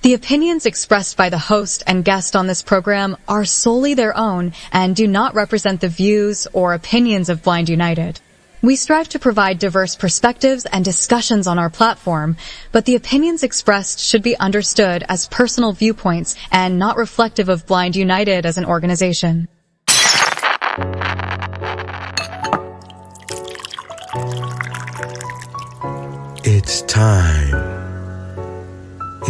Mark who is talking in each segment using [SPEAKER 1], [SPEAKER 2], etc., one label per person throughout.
[SPEAKER 1] The opinions expressed by the host and guest on this program are solely their own and do not represent the views or opinions of Blind United. We strive to provide diverse perspectives and discussions on our platform, but the opinions expressed should be understood as personal viewpoints and not reflective of Blind United as an organization.
[SPEAKER 2] It's time.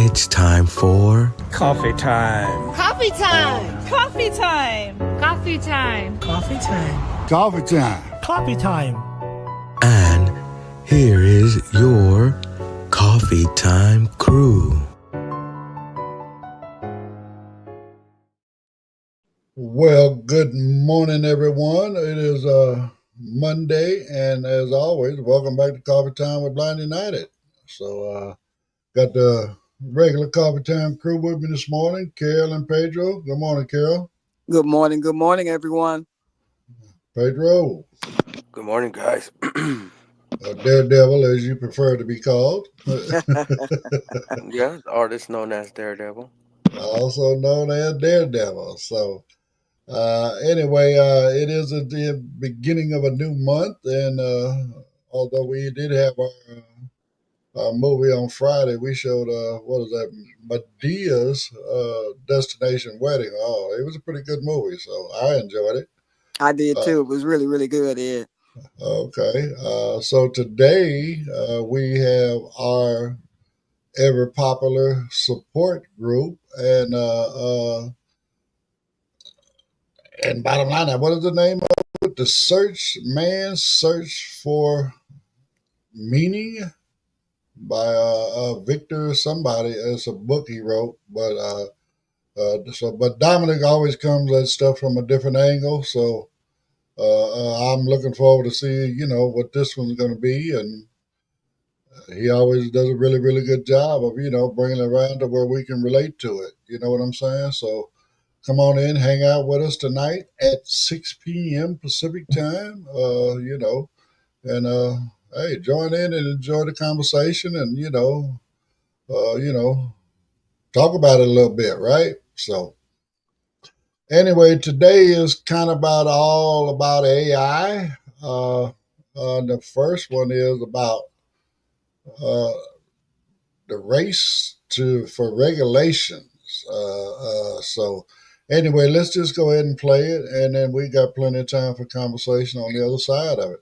[SPEAKER 2] It's time for
[SPEAKER 3] coffee time.
[SPEAKER 4] Coffee time.
[SPEAKER 5] Coffee time.
[SPEAKER 6] Coffee time.
[SPEAKER 3] Coffee time.
[SPEAKER 7] Coffee time.
[SPEAKER 3] Coffee time.
[SPEAKER 2] And here is your coffee time crew.
[SPEAKER 7] Well, good morning, everyone. It is Monday, and as always, welcome back to Coffee Time with Blind United. So, got the regular Coffee Time crew with me this morning, Carol and Pedro. Good morning, Carol.
[SPEAKER 4] Good morning, everyone.
[SPEAKER 7] Pedro.
[SPEAKER 8] Good morning, guys.
[SPEAKER 7] Daredevil, as you prefer to be called.
[SPEAKER 8] Yeah, artist known as Daredevil.
[SPEAKER 7] Also known as Daredevil. So, anyway, it is at the beginning of a new month, and although we did have our movie on Friday, we showed, what is that, Medea's Destination Wedding. Oh, it was a pretty good movie, so I enjoyed it.
[SPEAKER 4] I did too. It was really, really good, Ed.
[SPEAKER 7] Okay, so today we have our ever popular support group, and bottom line, what is the name of it? The Search for Meaning by Victor somebody. It's a book he wrote, but Dominic always comes at stuff from a different angle, so I'm looking forward to see what this one's going to be, and he always does a really, really good job of bringing it around to where we can relate to it. You know what I'm saying? So come on in, hang out with us tonight at 6 p.m. Pacific time. And hey, join in and enjoy the conversation, and talk about it a little bit, right? So anyway, today is kind of all about AI. The first one is about the race for regulations. So anyway, let's just go ahead and play it, and then we got plenty of time for conversation on the other side of it.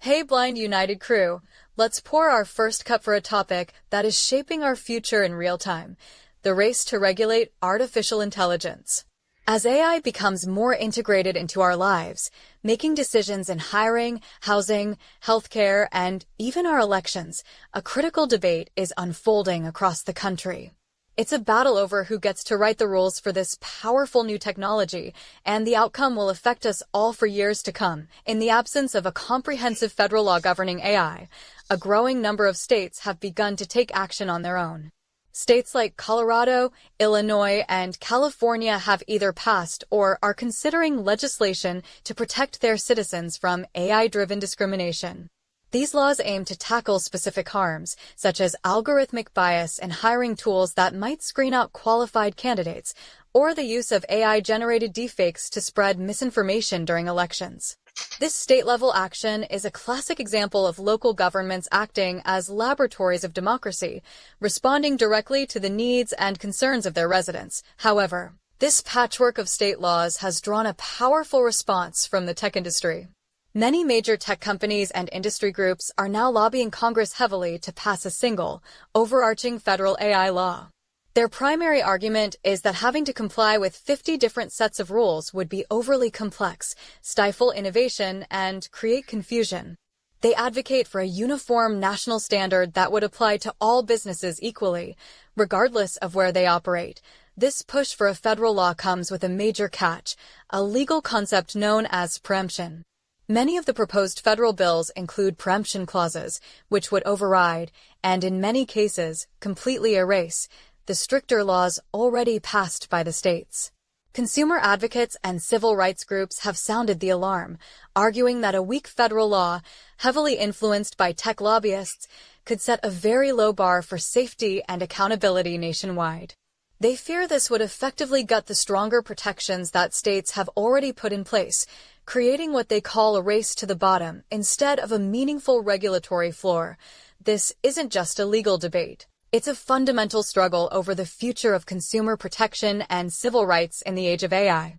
[SPEAKER 1] Hey, Blind United crew. Let's pour our first cup for a topic that is shaping our future in real time: the race to regulate artificial intelligence. As AI becomes more integrated into our lives, making decisions in hiring, housing, healthcare, and even our elections, a critical debate is unfolding across the country. It's a battle over who gets to write the rules for this powerful new technology, and the outcome will affect us all for years to come. In the absence of a comprehensive federal law governing AI, a growing number of states have begun to take action on their own. States like Colorado, Illinois, and California have either passed or are considering legislation to protect their citizens from AI-driven discrimination. These laws aim to tackle specific harms, such as algorithmic bias and hiring tools that might screen out qualified candidates, or the use of AI-generated deepfakes to spread misinformation during elections. This state-level action is a classic example of local governments acting as laboratories of democracy, responding directly to the needs and concerns of their residents. However, this patchwork of state laws has drawn a powerful response from the tech industry. Many major tech companies and industry groups are now lobbying Congress heavily to pass a single, overarching federal AI law. Their primary argument is that having to comply with 50 different sets of rules would be overly complex, stifle innovation, and create confusion. They advocate for a uniform national standard that would apply to all businesses equally, regardless of where they operate. This push for a federal law comes with a major catch, a legal concept known as preemption. Many of the proposed federal bills include preemption clauses, which would override, and in many cases, completely erase, the stricter laws already passed by the states. Consumer advocates and civil rights groups have sounded the alarm, arguing that a weak federal law, heavily influenced by tech lobbyists, could set a very low bar for safety and accountability nationwide. They fear this would effectively gut the stronger protections that states have already put in place, creating what they call a race to the bottom instead of a meaningful regulatory floor. This isn't just a legal debate. It's a fundamental struggle over the future of consumer protection and civil rights in the age of AI.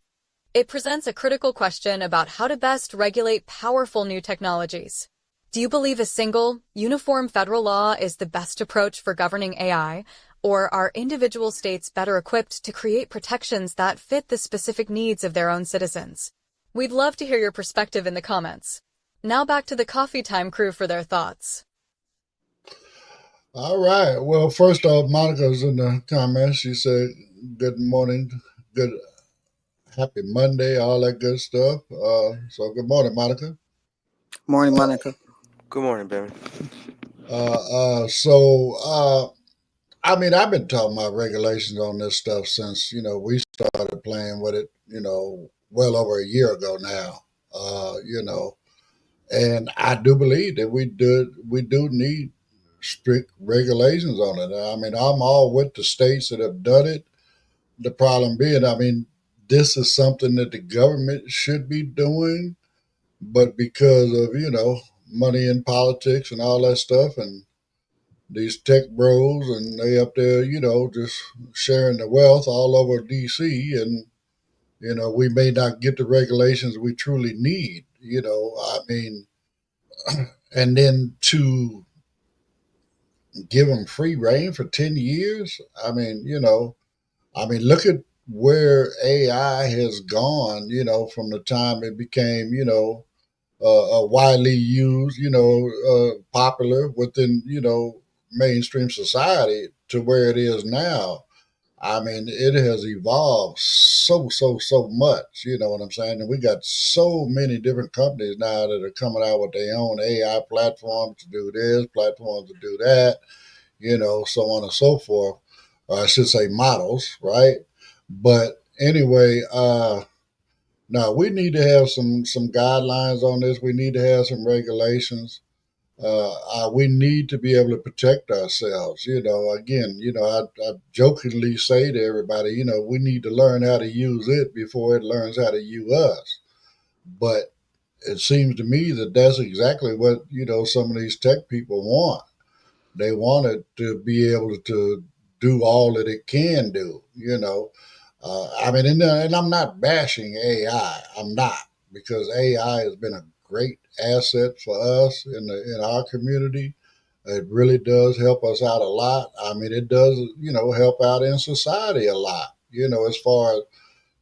[SPEAKER 1] It presents a critical question about how to best regulate powerful new technologies. Do you believe a single, uniform federal law is the best approach for governing AI, or are individual states better equipped to create protections that fit the specific needs of their own citizens? We'd love to hear your perspective in the comments. Now back to the Coffee Time crew for their thoughts.
[SPEAKER 7] All right. Well, first off, Monica's in the comments. She said, "Good morning, good happy Monday, all that good stuff." So good morning, Monica.
[SPEAKER 4] Morning, Monica.
[SPEAKER 8] Good morning, baby.
[SPEAKER 7] I mean, I've been talking about regulations on this stuff since we started playing with it. Well over a year ago now. And I do believe that we do need strict regulations on it. I mean, I'm all with the states that have done it. The problem being, I mean, this is something that the government should be doing, but because of money in politics and all that stuff, and these tech bros, and they up there, just sharing the wealth all over DC, and we may not get the regulations we truly need. I mean, and then to give them free reign for 10 years. I mean, look at where AI has gone, from the time it became, widely used, popular within, mainstream society to where it is now. I mean, it has evolved so much. You know what I'm saying? And we got so many different companies now that are coming out with their own AI platforms to do this, platforms to do that, so on and so forth. Or I should say models, right? But anyway, now we need to have some guidelines on this. We need to have some regulations. We need to be able to protect ourselves. Again, I jokingly say to everybody, we need to learn how to use it before it learns how to use us. But it seems to me that that's exactly what some of these tech people want. They want it to be able to do all that it can do. I mean, and I'm not bashing AI. I'm not, because AI has been a great asset for us in our community. It really does help us out a lot. I mean, it does, help out in society a lot. As far as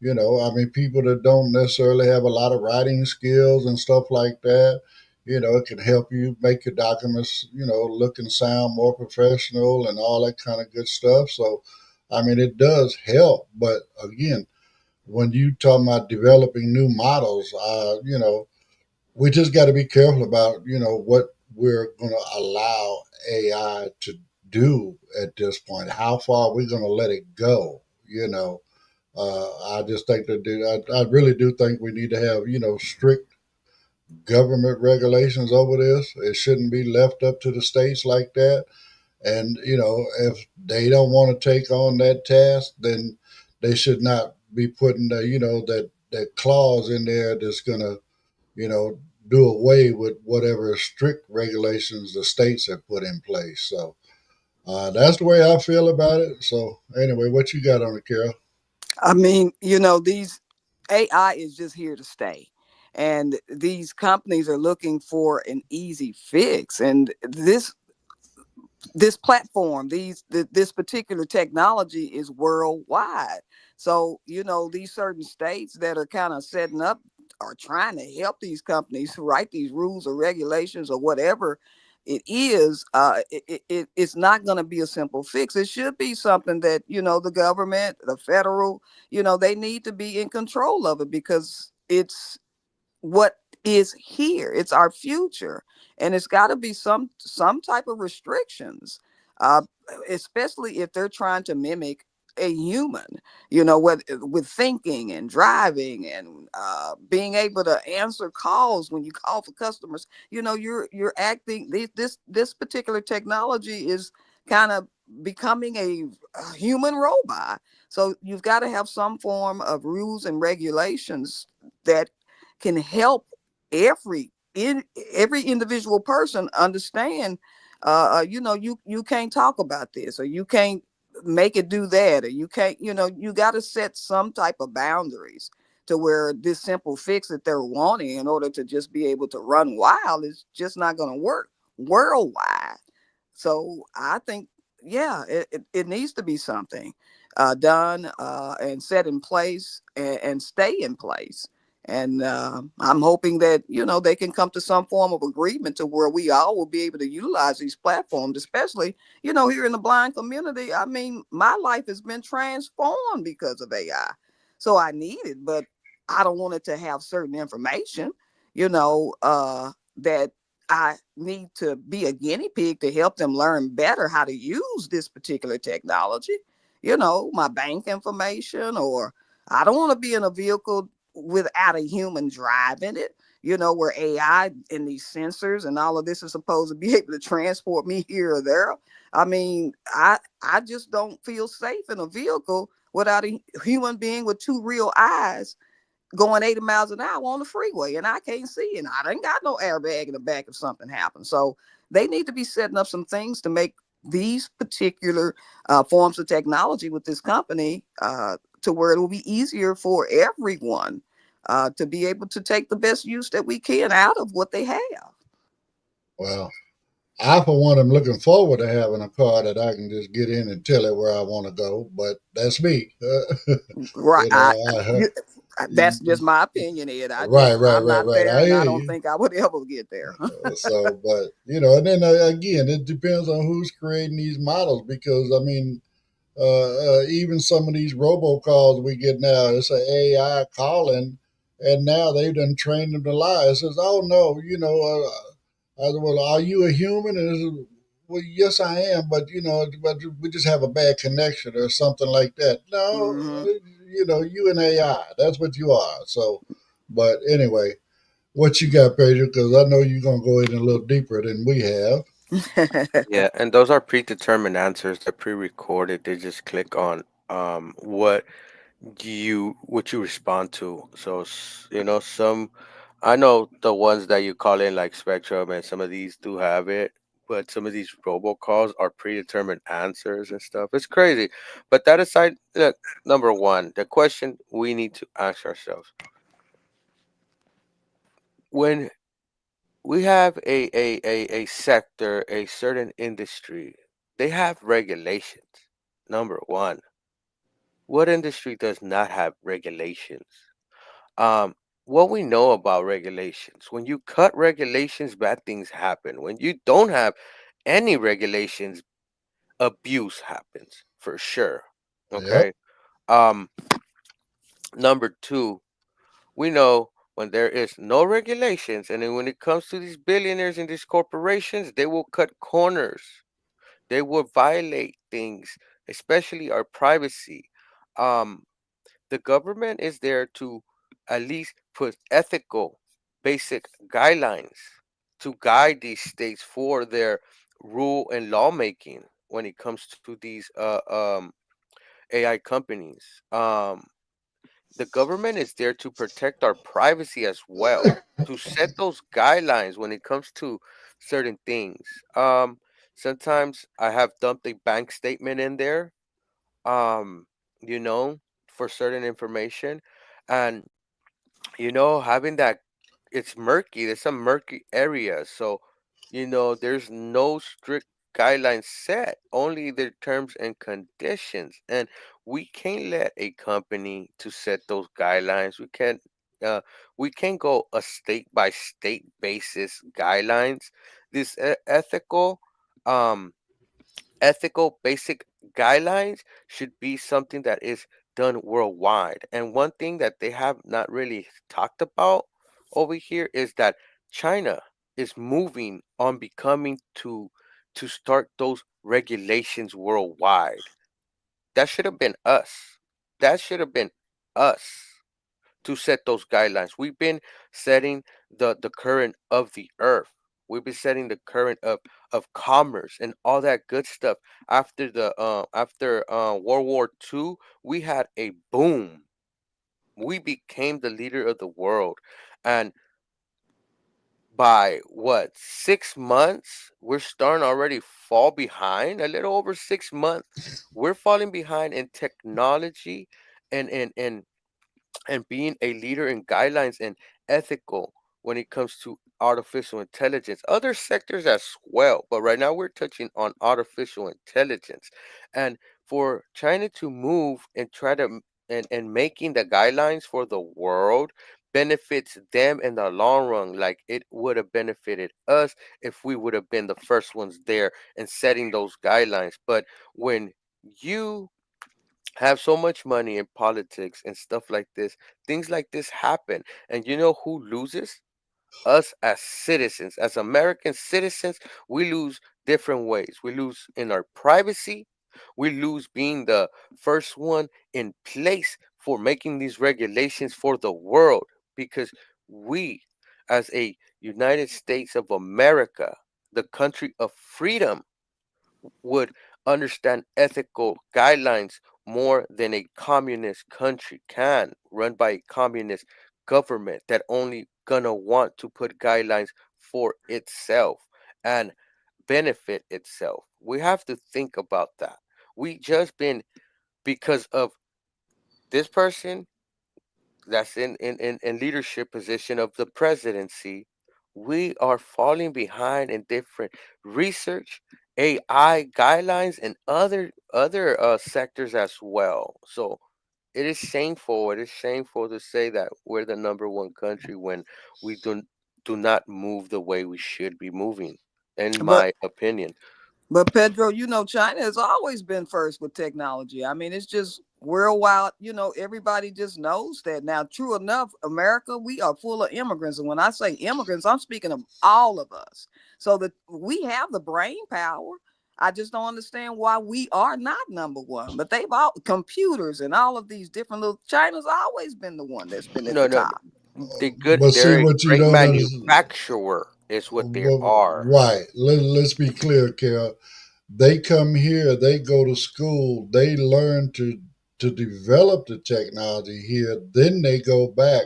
[SPEAKER 7] I mean, people that don't necessarily have a lot of writing skills and stuff like that, it can help you make your documents, look and sound more professional and all that kind of good stuff. So, I mean, it does help. But again, when you talk about developing new models, we just got to be careful about, what we're going to allow AI to do at this point. How far are we going to let it go? I just think that I really do think we need to have strict government regulations over this. It shouldn't be left up to the states like that. And if they don't want to take on that task, then they should not be putting that clause in there that's going to do away with whatever strict regulations the states have put in place. So that's the way I feel about it. So anyway, what you got on it, Carol?
[SPEAKER 4] I mean, these AI is just here to stay. And these companies are looking for an easy fix. And this platform, this particular technology is worldwide. So, these certain states that are kind of setting up are trying to help these companies write these rules or regulations or whatever it is. It's not going to be a simple fix. It should be something that, the government, the federal, they need to be in control of it, because it's what is here. It's our future, and it's got to be some type of restrictions, uh, especially if they're trying to mimic a human, with thinking and driving and being able to answer calls when you call for customers. You're acting. This particular technology is kind of becoming a human robot. So you've got to have some form of rules and regulations that can help every every individual person understand. You can't talk about this, or you can't make it do that, or you can't. You got to set some type of boundaries to where this simple fix that they're wanting in order to just be able to run wild is just not going to work worldwide. So I think, yeah, it needs to be something done and set in place and stay in place. And I'm hoping that, they can come to some form of agreement to where we all will be able to utilize these platforms, especially, here in the blind community. I mean, my life has been transformed because of AI. So I need it, but I don't want it to have certain information, that I need to be a guinea pig to help them learn better how to use this particular technology, my bank information, or I don't want to be in a vehicle without a human driving it, where AI and these sensors and all of this is supposed to be able to transport me here or there. I mean, I just don't feel safe in a vehicle without a human being with two real eyes going 80 miles an hour on the freeway, and I can't see, and I ain't got no airbag in the back if something happens. So they need to be setting up some things to make these particular forms of technology with this company to where it will be easier for everyone to be able to take the best use that we can out of what they have.
[SPEAKER 7] Well, I, for one, am looking forward to having a car that I can just get in and tell it where I want to go. But that's me.
[SPEAKER 4] Right.
[SPEAKER 7] You know, I,
[SPEAKER 4] That's just my opinion, Ed.
[SPEAKER 7] right,
[SPEAKER 4] I'm
[SPEAKER 7] right,
[SPEAKER 4] not
[SPEAKER 7] right.
[SPEAKER 4] there,
[SPEAKER 7] I
[SPEAKER 4] and
[SPEAKER 7] hear
[SPEAKER 4] I don't
[SPEAKER 7] you.
[SPEAKER 4] think I would ever get there.
[SPEAKER 7] So, but and then again, it depends on who's creating these models because I mean, even some of these robocalls we get now, it's an AI calling, and now they've done trained them to lie. It says, "Oh no, well, are you a human?" And well, yes, I am, but but we just have a bad connection or something like that. No,
[SPEAKER 4] Hmm.
[SPEAKER 7] you an AI. That's what you are. So, but anyway, what you got, Pedro? Because I know you're gonna go in a little deeper than we have.
[SPEAKER 8] Yeah, and those are predetermined answers. They're pre-recorded. They just click on what you respond to. So some I know the ones that you call in like Spectrum and some of these do have it, but some of these robocalls are predetermined answers and stuff. It's crazy. But that aside, look, number one, the question we need to ask ourselves when we have a sector, a certain industry, they have regulations. Number one, what industry does not have regulations? Um, what we know about regulations, when you cut regulations, bad things happen. When you don't have any regulations, abuse happens for sure.
[SPEAKER 7] Yep.
[SPEAKER 8] Okay. Um, Number two, we know when there is no regulations, and then when it comes to these billionaires and these corporations, they will cut corners. They will violate things, especially our privacy. Um, the government is there to at least put ethical, basic guidelines to guide these states for their rule and lawmaking when it comes to these AI companies. The government is there to protect our privacy as well, to set those guidelines when it comes to certain things. Sometimes I have dumped a bank statement in there, um, you know, for certain information. And, having that, it's murky. There's some murky areas. So, there's no strict guidelines set, only the terms and conditions. And we can't let a company to set those guidelines. Uh, we can't go a state by state basis guidelines. This um, ethical basic guidelines should be something that is done worldwide. And one thing that they have not really talked about over here is that China is moving on becoming to start those regulations worldwide. That should have been us. That should have been us to set those guidelines. We've been setting the current of the earth. We've been setting the current of commerce and all that good stuff. After World War II, we had a boom. We became the leader of the world, and by what, 6 months, we're starting already fall behind. A little over 6 months, we're falling behind in technology and being a leader in guidelines and ethical when it comes to artificial intelligence. Other sectors as well, but right now we're touching on artificial intelligence. And for China to move and try to and making the guidelines for the world benefits them in the long run, like it would have benefited us if we would have been the first ones there and setting those guidelines. But when you have so much money in politics and stuff like this, things like this happen. And you know who loses? Us as citizens, as American citizens, we lose different ways. We lose in our privacy. We lose being the first one in place for making these regulations for the world because we, as a United States of America, the country of freedom, would understand ethical guidelines more than a communist country can, run by a communist government that only gonna want to put guidelines for itself and benefit itself. We have to think about that. We just been, because of this person that's in leadership position of the presidency, we are falling behind in different research, AI guidelines, and other sectors as well. So it is shameful. It is shameful to say that we're the number one country when we do not move the way we should be moving, in
[SPEAKER 4] But
[SPEAKER 8] my opinion.
[SPEAKER 4] Pedro, China has always been first with technology. I mean, it's just worldwide, everybody just knows that. Now, true enough, America, we are full of immigrants. And when I say immigrants, I'm speaking of all of us. So that we have the brain power. I just don't understand why we are not number one. But they've all computers and all of these different little China's always been the one that's been at
[SPEAKER 8] No,
[SPEAKER 4] the
[SPEAKER 8] no,
[SPEAKER 4] top.
[SPEAKER 8] they good.
[SPEAKER 7] But see
[SPEAKER 8] They're a
[SPEAKER 7] what you
[SPEAKER 8] great
[SPEAKER 7] don't understand.
[SPEAKER 8] manufacturer, is what they are.
[SPEAKER 7] Right. Let's be clear, Kel. They come here, they go to school, they learn to develop the technology here, then they go back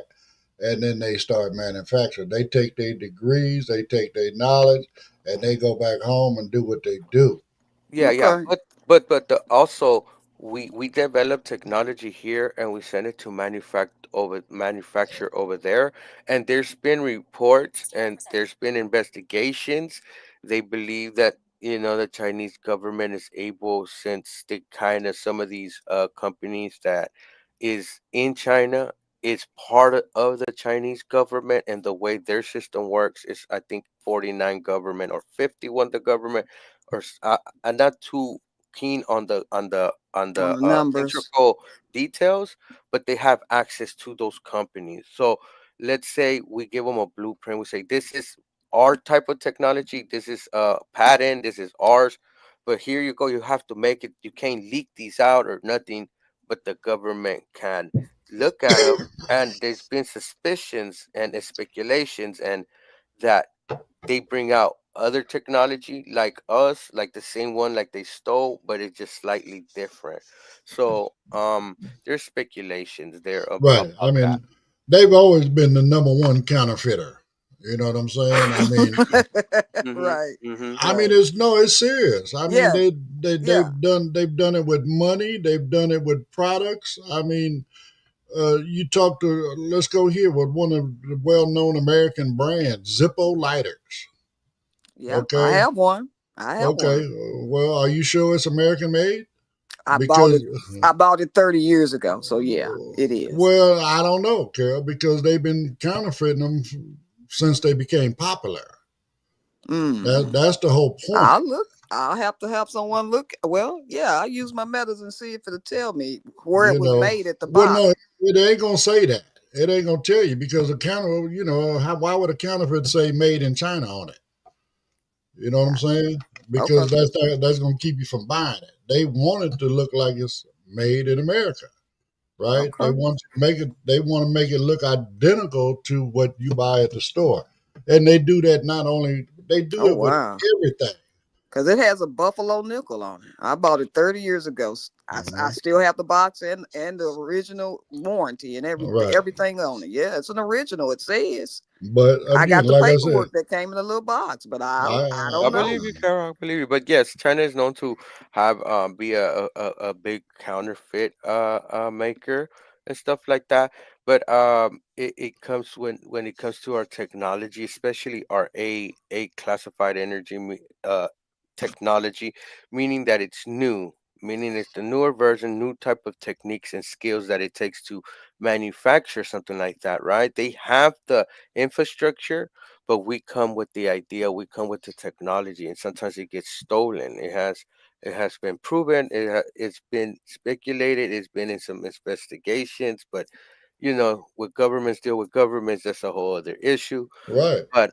[SPEAKER 7] and then they start manufacturing. They take their degrees, they take their knowledge, and they go back home and do what they do.
[SPEAKER 8] Yeah, yeah,
[SPEAKER 4] Okay.
[SPEAKER 8] also we develop technology here and we send it to manufacture over there. And there's been reports and there's been investigations. They believe that the Chinese government is able, since they kind of some of these companies that is in China is part of the Chinese government, and the way their system works is, I think, 49 government or 51 the government, or I'm not too keen on
[SPEAKER 4] On the
[SPEAKER 8] the
[SPEAKER 4] numbers.
[SPEAKER 8] integral details, but they have access to those companies. So let's say we give them a blueprint. We say this is our type of technology. This is a patent. This is ours. But here you go. You have to make it. You can't leak these out or nothing. But the government can look at them, and there's been suspicions and speculations, and that they bring out other technology like us, like the same one like they stole, but it's just slightly different. So there's speculations there
[SPEAKER 7] Right. I
[SPEAKER 8] about that.
[SPEAKER 7] mean, they've always been the number one counterfeiter. You know what I'm saying?
[SPEAKER 8] Mhm.
[SPEAKER 4] Right.
[SPEAKER 8] Mhm.
[SPEAKER 7] I mean,
[SPEAKER 4] Right.
[SPEAKER 7] it's serious. I mean,
[SPEAKER 4] Yeah. Yeah.
[SPEAKER 7] they've done it with money. They've done it with products. I mean, you talk to, let's go here with one of the well-known American brands, Zippo lighters.
[SPEAKER 4] Yeah. I
[SPEAKER 7] Okay,
[SPEAKER 4] have one. I have
[SPEAKER 7] okay.
[SPEAKER 4] one.
[SPEAKER 7] Well, are you sure it's American made?
[SPEAKER 4] I bought
[SPEAKER 7] Because,
[SPEAKER 4] it. I bought it 30 years ago. So yeah, it is.
[SPEAKER 7] well, I don't know, Carol, because they've been counterfeiting them since they became popular.
[SPEAKER 4] Mm.
[SPEAKER 7] That's the whole point.
[SPEAKER 4] I'll look. I'll have to have someone look. Well, yeah, I use my medicine and see if it'll tell me where it
[SPEAKER 7] You
[SPEAKER 4] was
[SPEAKER 7] know,
[SPEAKER 4] made at the
[SPEAKER 7] well, no,
[SPEAKER 4] bottom.
[SPEAKER 7] it ain't gonna say that. It ain't gonna tell you because why would a counterfeit say "made in China" on it? You know what I'm
[SPEAKER 4] Gotcha.
[SPEAKER 7] saying?
[SPEAKER 4] Okay.
[SPEAKER 7] Because that's gonna keep you from buying it. They want it to look like it's made in America, right? They
[SPEAKER 4] Okay.
[SPEAKER 7] want to make it. They want to make it look identical to what you buy at the store, and they do that not only they do
[SPEAKER 4] Oh
[SPEAKER 7] it with
[SPEAKER 4] wow.
[SPEAKER 7] everything.
[SPEAKER 4] Because it has a buffalo nickel on it. I bought it 30 years ago. I
[SPEAKER 7] Mhm.
[SPEAKER 4] still have the box and the original warranty and
[SPEAKER 7] All right,
[SPEAKER 4] everything on it. Yeah, it's an original. It says
[SPEAKER 7] but
[SPEAKER 4] I
[SPEAKER 7] again,
[SPEAKER 4] got the
[SPEAKER 7] like I said,
[SPEAKER 4] paperwork that came in a little box, but I
[SPEAKER 7] I
[SPEAKER 8] I
[SPEAKER 4] don't know.
[SPEAKER 8] believe you, Carol. I believe you. But yes, China is known to have be a big counterfeit maker and stuff like that. But it comes when it comes to our technology, especially our A classified energy technology, meaning that it's new, meaning it's the newer version, new type of techniques and skills that it takes to manufacture something like that, right? They have the infrastructure, but we come with the idea, we come with the technology, and sometimes it gets stolen. It has been proven, it's been speculated, it's been in some investigations, but with governments deal with governments, that's a whole other issue.
[SPEAKER 7] right,
[SPEAKER 8] But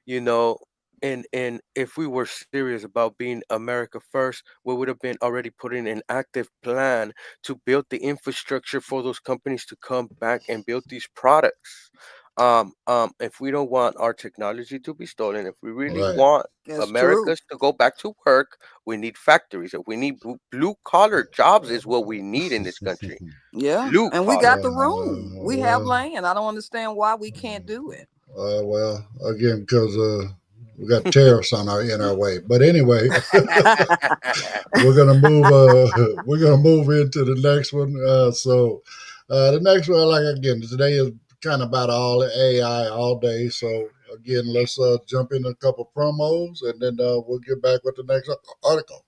[SPEAKER 8] you know and if we were serious about being America first, we would have been already putting an active plan to build the infrastructure for those companies to come back and build these products. If we don't want our technology to be stolen, if we really
[SPEAKER 7] right,
[SPEAKER 8] want
[SPEAKER 4] That's true.
[SPEAKER 8] Americas to go back to work, we need factories. If we need blue collar jobs, is what we need in this country.
[SPEAKER 4] Yeah,
[SPEAKER 8] Blue
[SPEAKER 4] and we got
[SPEAKER 8] collar.
[SPEAKER 4] the room. We have
[SPEAKER 7] well,
[SPEAKER 4] land. I don't understand why we can't do it.
[SPEAKER 7] well, again, because we got tariffs on our in our way. But anyway, we're gonna move. We're gonna move into the next one. The next one, like again, today is kind of about all AI all day. So again, let's jump in a couple promos, and then we'll get back with the next article.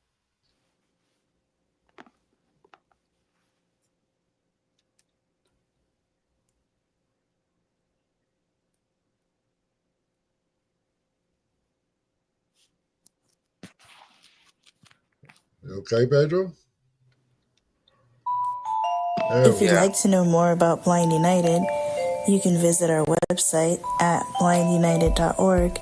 [SPEAKER 7] Okay, Pedro. There
[SPEAKER 5] If
[SPEAKER 7] we
[SPEAKER 5] you'd
[SPEAKER 7] go.
[SPEAKER 8] Yeah.
[SPEAKER 5] like to know more about Blind United, you can visit our website at blindunited.org.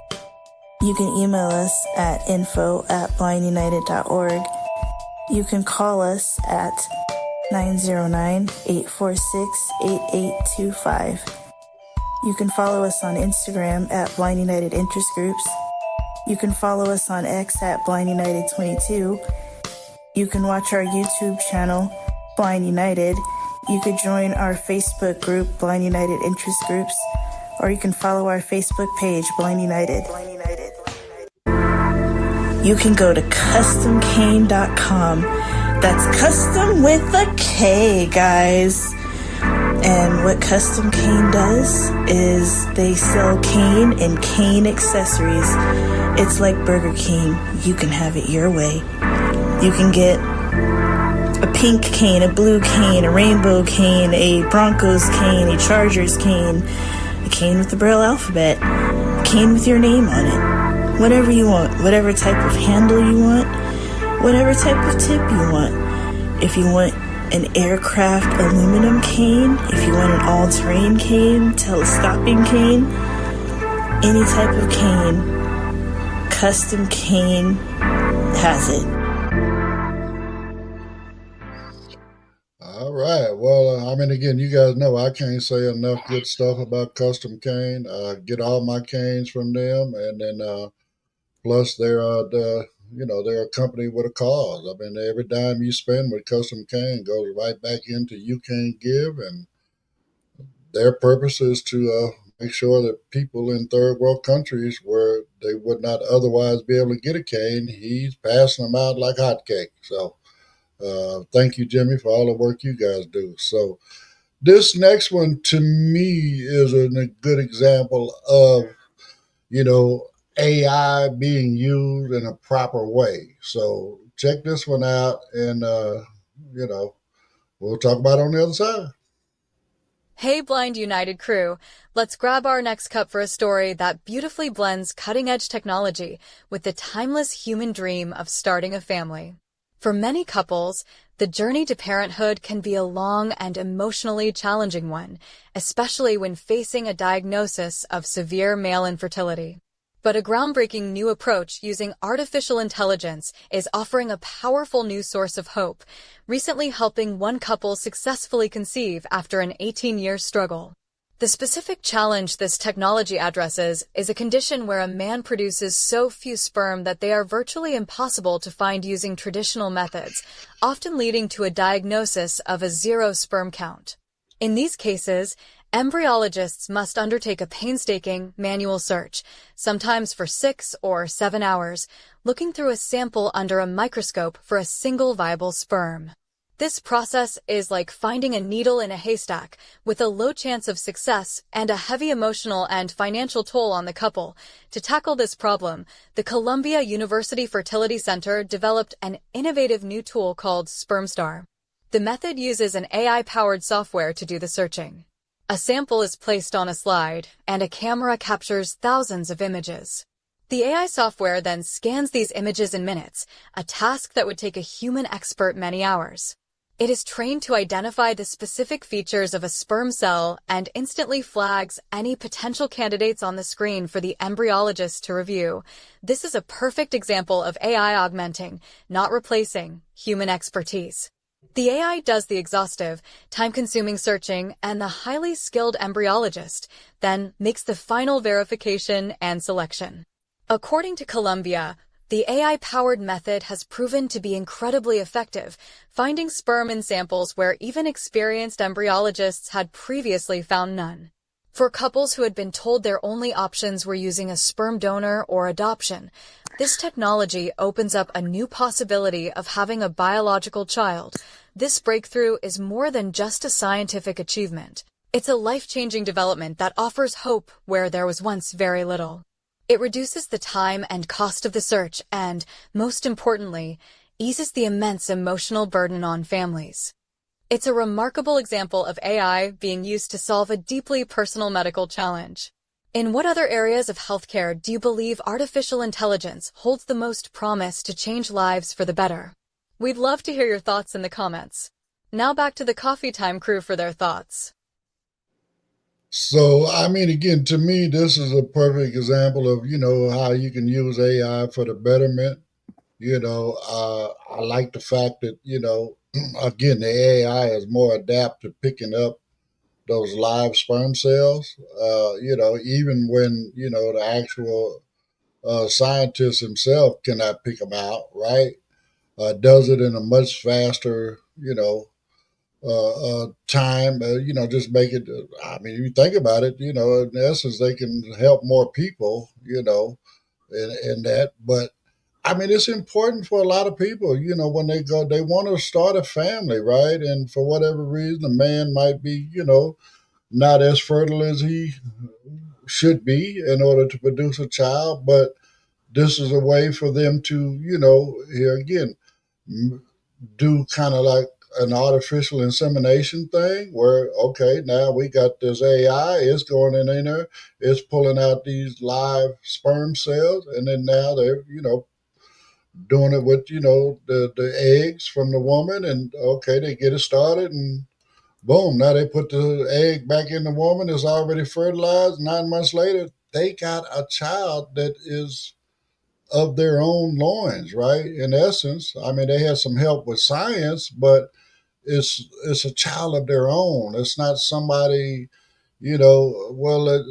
[SPEAKER 5] You can email us at info@blindunited.org. You can call us at 909-846-8825. You can follow us on Instagram at Blind United Interest Groups. You can follow us on X at Blind United 22. You can watch our YouTube channel, Blind United. You could join our Facebook group, Blind United Interest Groups, or you can follow our Facebook page, Blind United. You can go to customcane.com. That's custom with a K, guys. And what Custom Cane does is they sell cane and cane accessories. It's like Burger King. You can have it your way. You can get a pink cane, a blue cane, a rainbow cane, a Broncos cane, a Chargers cane, a cane with the Braille alphabet, a cane with your name on it. Whatever you want, whatever type of handle you want, whatever type of tip you want. If you want an aircraft aluminum cane, if you want an all-terrain cane, telescoping cane, any type of cane, Custom Cane has it.
[SPEAKER 7] All right. Well, again, you guys know I can't say enough good stuff about Custom Cane. Get all my canes from them, and then plus they're a company with a cause. Every dime you spend with Custom Cane goes right back into You Can't Give, and their purpose is to make sure that people in third world countries where they would not otherwise be able to get a cane, he's passing them out like hotcakes. So thank you, Jimmy, for all the work you guys do. So this next one to me is a good example of, you know, AI being used in a proper way. So check this one out, and we'll talk about it on the other side.
[SPEAKER 1] Hey, Blind United crew, let's grab our next cup for a story that beautifully blends cutting-edge technology with the timeless human dream of starting a family. For many couples, the journey to parenthood can be a long and emotionally challenging one, especially when facing a diagnosis of severe male infertility. But a groundbreaking new approach using artificial intelligence is offering a powerful new source of hope, recently helping one couple successfully conceive after an 18-year struggle. The specific challenge this technology addresses is a condition where a man produces so few sperm that they are virtually impossible to find using traditional methods, often leading to a diagnosis of a zero sperm count. In these cases, embryologists must undertake a painstaking manual search, sometimes for 6 or 7 hours, looking through a sample under a microscope for a single viable sperm. This process is like finding a needle in a haystack, with a low chance of success and a heavy emotional and financial toll on the couple. To tackle this problem, the Columbia University Fertility Center developed an innovative new tool called SpermStar. The method uses an AI-powered software to do the searching. A sample is placed on a slide, and a camera captures thousands of images. The AI software then scans these images in minutes, a task that would take a human expert many hours. It is trained to identify the specific features of a sperm cell and instantly flags any potential candidates on the screen for the embryologist to review. This is a perfect example of AI augmenting, not replacing, human expertise. The AI does the exhaustive, time-consuming searching, and the highly skilled embryologist then makes the final verification and selection. According to Columbia, the AI-powered method has proven to be incredibly effective, finding sperm in samples where even experienced embryologists had previously found none. For couples who had been told their only options were using a sperm donor or adoption, this technology opens up a new possibility of having a biological child. This breakthrough is more than just a scientific achievement. It's a life-changing development that offers hope where there was once very little. It reduces the time and cost of the search and, most importantly, eases the immense emotional burden on families. It's a remarkable example of AI being used to solve a deeply personal medical challenge. In what other areas of healthcare do you believe artificial intelligence holds the most promise to change lives for the better? We'd love to hear your thoughts in the comments. Now back to the Coffee Time crew for their thoughts.
[SPEAKER 7] So, I mean, again, to me, this is a perfect example of, how you can use AI for the betterment. I like the fact that, again, the AI is more adept to picking up those live sperm cells, even when, the actual scientist himself cannot pick them out, right? Does it in a much faster, time, just make it. I mean, if you think about it, in essence, they can help more people, in that. But I mean, it's important for a lot of people, when they go, they want to start a family, right? And for whatever reason, a man might be, not as fertile as he should be in order to produce a child. But this is a way for them to, here again, do kind of like an artificial insemination thing where, okay, now we got this AI, it's going in there, it's pulling out these live sperm cells, and then now they're, doing it with, the eggs from the woman, and okay, they get it started, and boom, now they put the egg back in the woman, it's already fertilized. 9 months later, they got a child that is of their own loins, right? In essence, I mean, they had some help with science, but it's a child of their own. It's not somebody, well,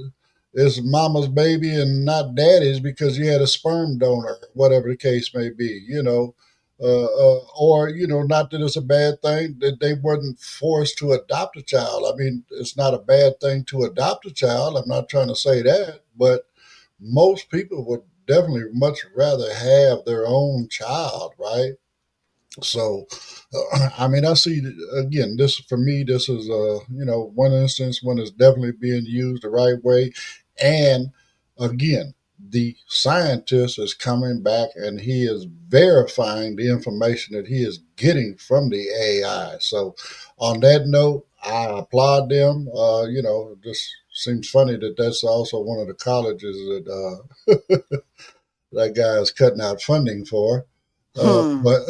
[SPEAKER 7] it's mama's baby and not daddy's because you had a sperm donor, whatever the case may be, or not that it's a bad thing that they weren't forced to adopt a child. I mean, it's not a bad thing to adopt a child. I'm not trying to say that, but most people would definitely much rather have their own child, right? So, I mean, I see again. This for me, this is one instance when it's definitely being used the right way, and again, the scientist is coming back and he is verifying the information that he is getting from the AI. So, on that note, I applaud them. This seems funny that that's also one of the colleges that that guy is cutting out funding for.
[SPEAKER 4] Hmm.
[SPEAKER 7] But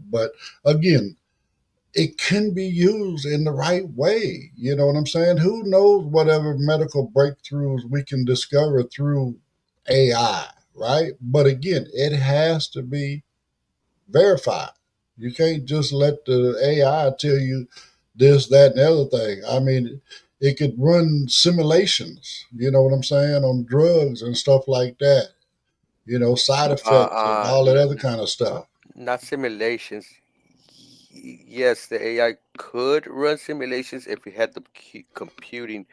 [SPEAKER 7] but again, it can be used in the right way. You know what I'm saying? Who knows whatever medical breakthroughs we can discover through AI, right? But again, it has to be verified. You can't just let the AI tell you this, that, and the other thing. I mean, it could run simulations, you know what I'm saying, on drugs and stuff like that, side effects and all that other kind of stuff.
[SPEAKER 8] not simulations. Yes, the AI could run simulations if it had the computing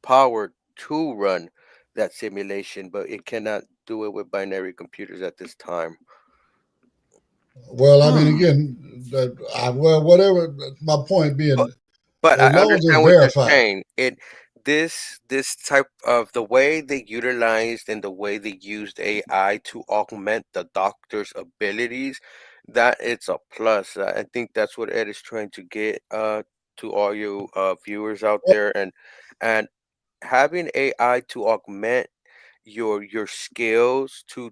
[SPEAKER 8] power to run that simulation, but it cannot do it with binary computers at this time.
[SPEAKER 7] Well, I mean,
[SPEAKER 4] Hmm.
[SPEAKER 7] again, whatever. My point
[SPEAKER 8] But
[SPEAKER 7] being,
[SPEAKER 8] but
[SPEAKER 7] as
[SPEAKER 8] I
[SPEAKER 7] long as it's
[SPEAKER 8] understand what you're
[SPEAKER 7] verified.
[SPEAKER 8] saying. This type of the way they utilized and the way they used AI to augment the doctor's abilities, that it's a plus. I think that's what Ed is trying to get to all you viewers out there, and having AI to augment your skills to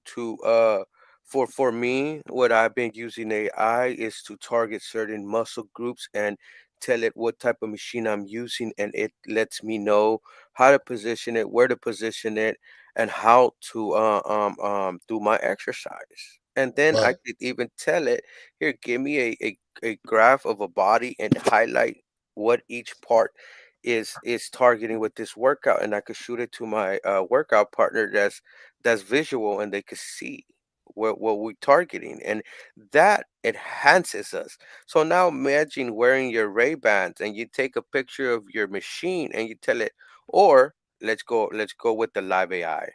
[SPEAKER 8] for me, what I've been using AI is to target certain muscle groups and tell it what type of machine I'm using, and it lets me know how to position it, where to position it, and how to do my exercise. And then I
[SPEAKER 7] Right.
[SPEAKER 8] could even tell it, here, give me a graph of a body and highlight what each part is targeting with this workout, and I could shoot it to my workout partner that's visual, and they could see what we're targeting, and that enhances us. So now imagine wearing your Ray-Bans and you take a picture of your machine and you tell it, or let's go with the live AI.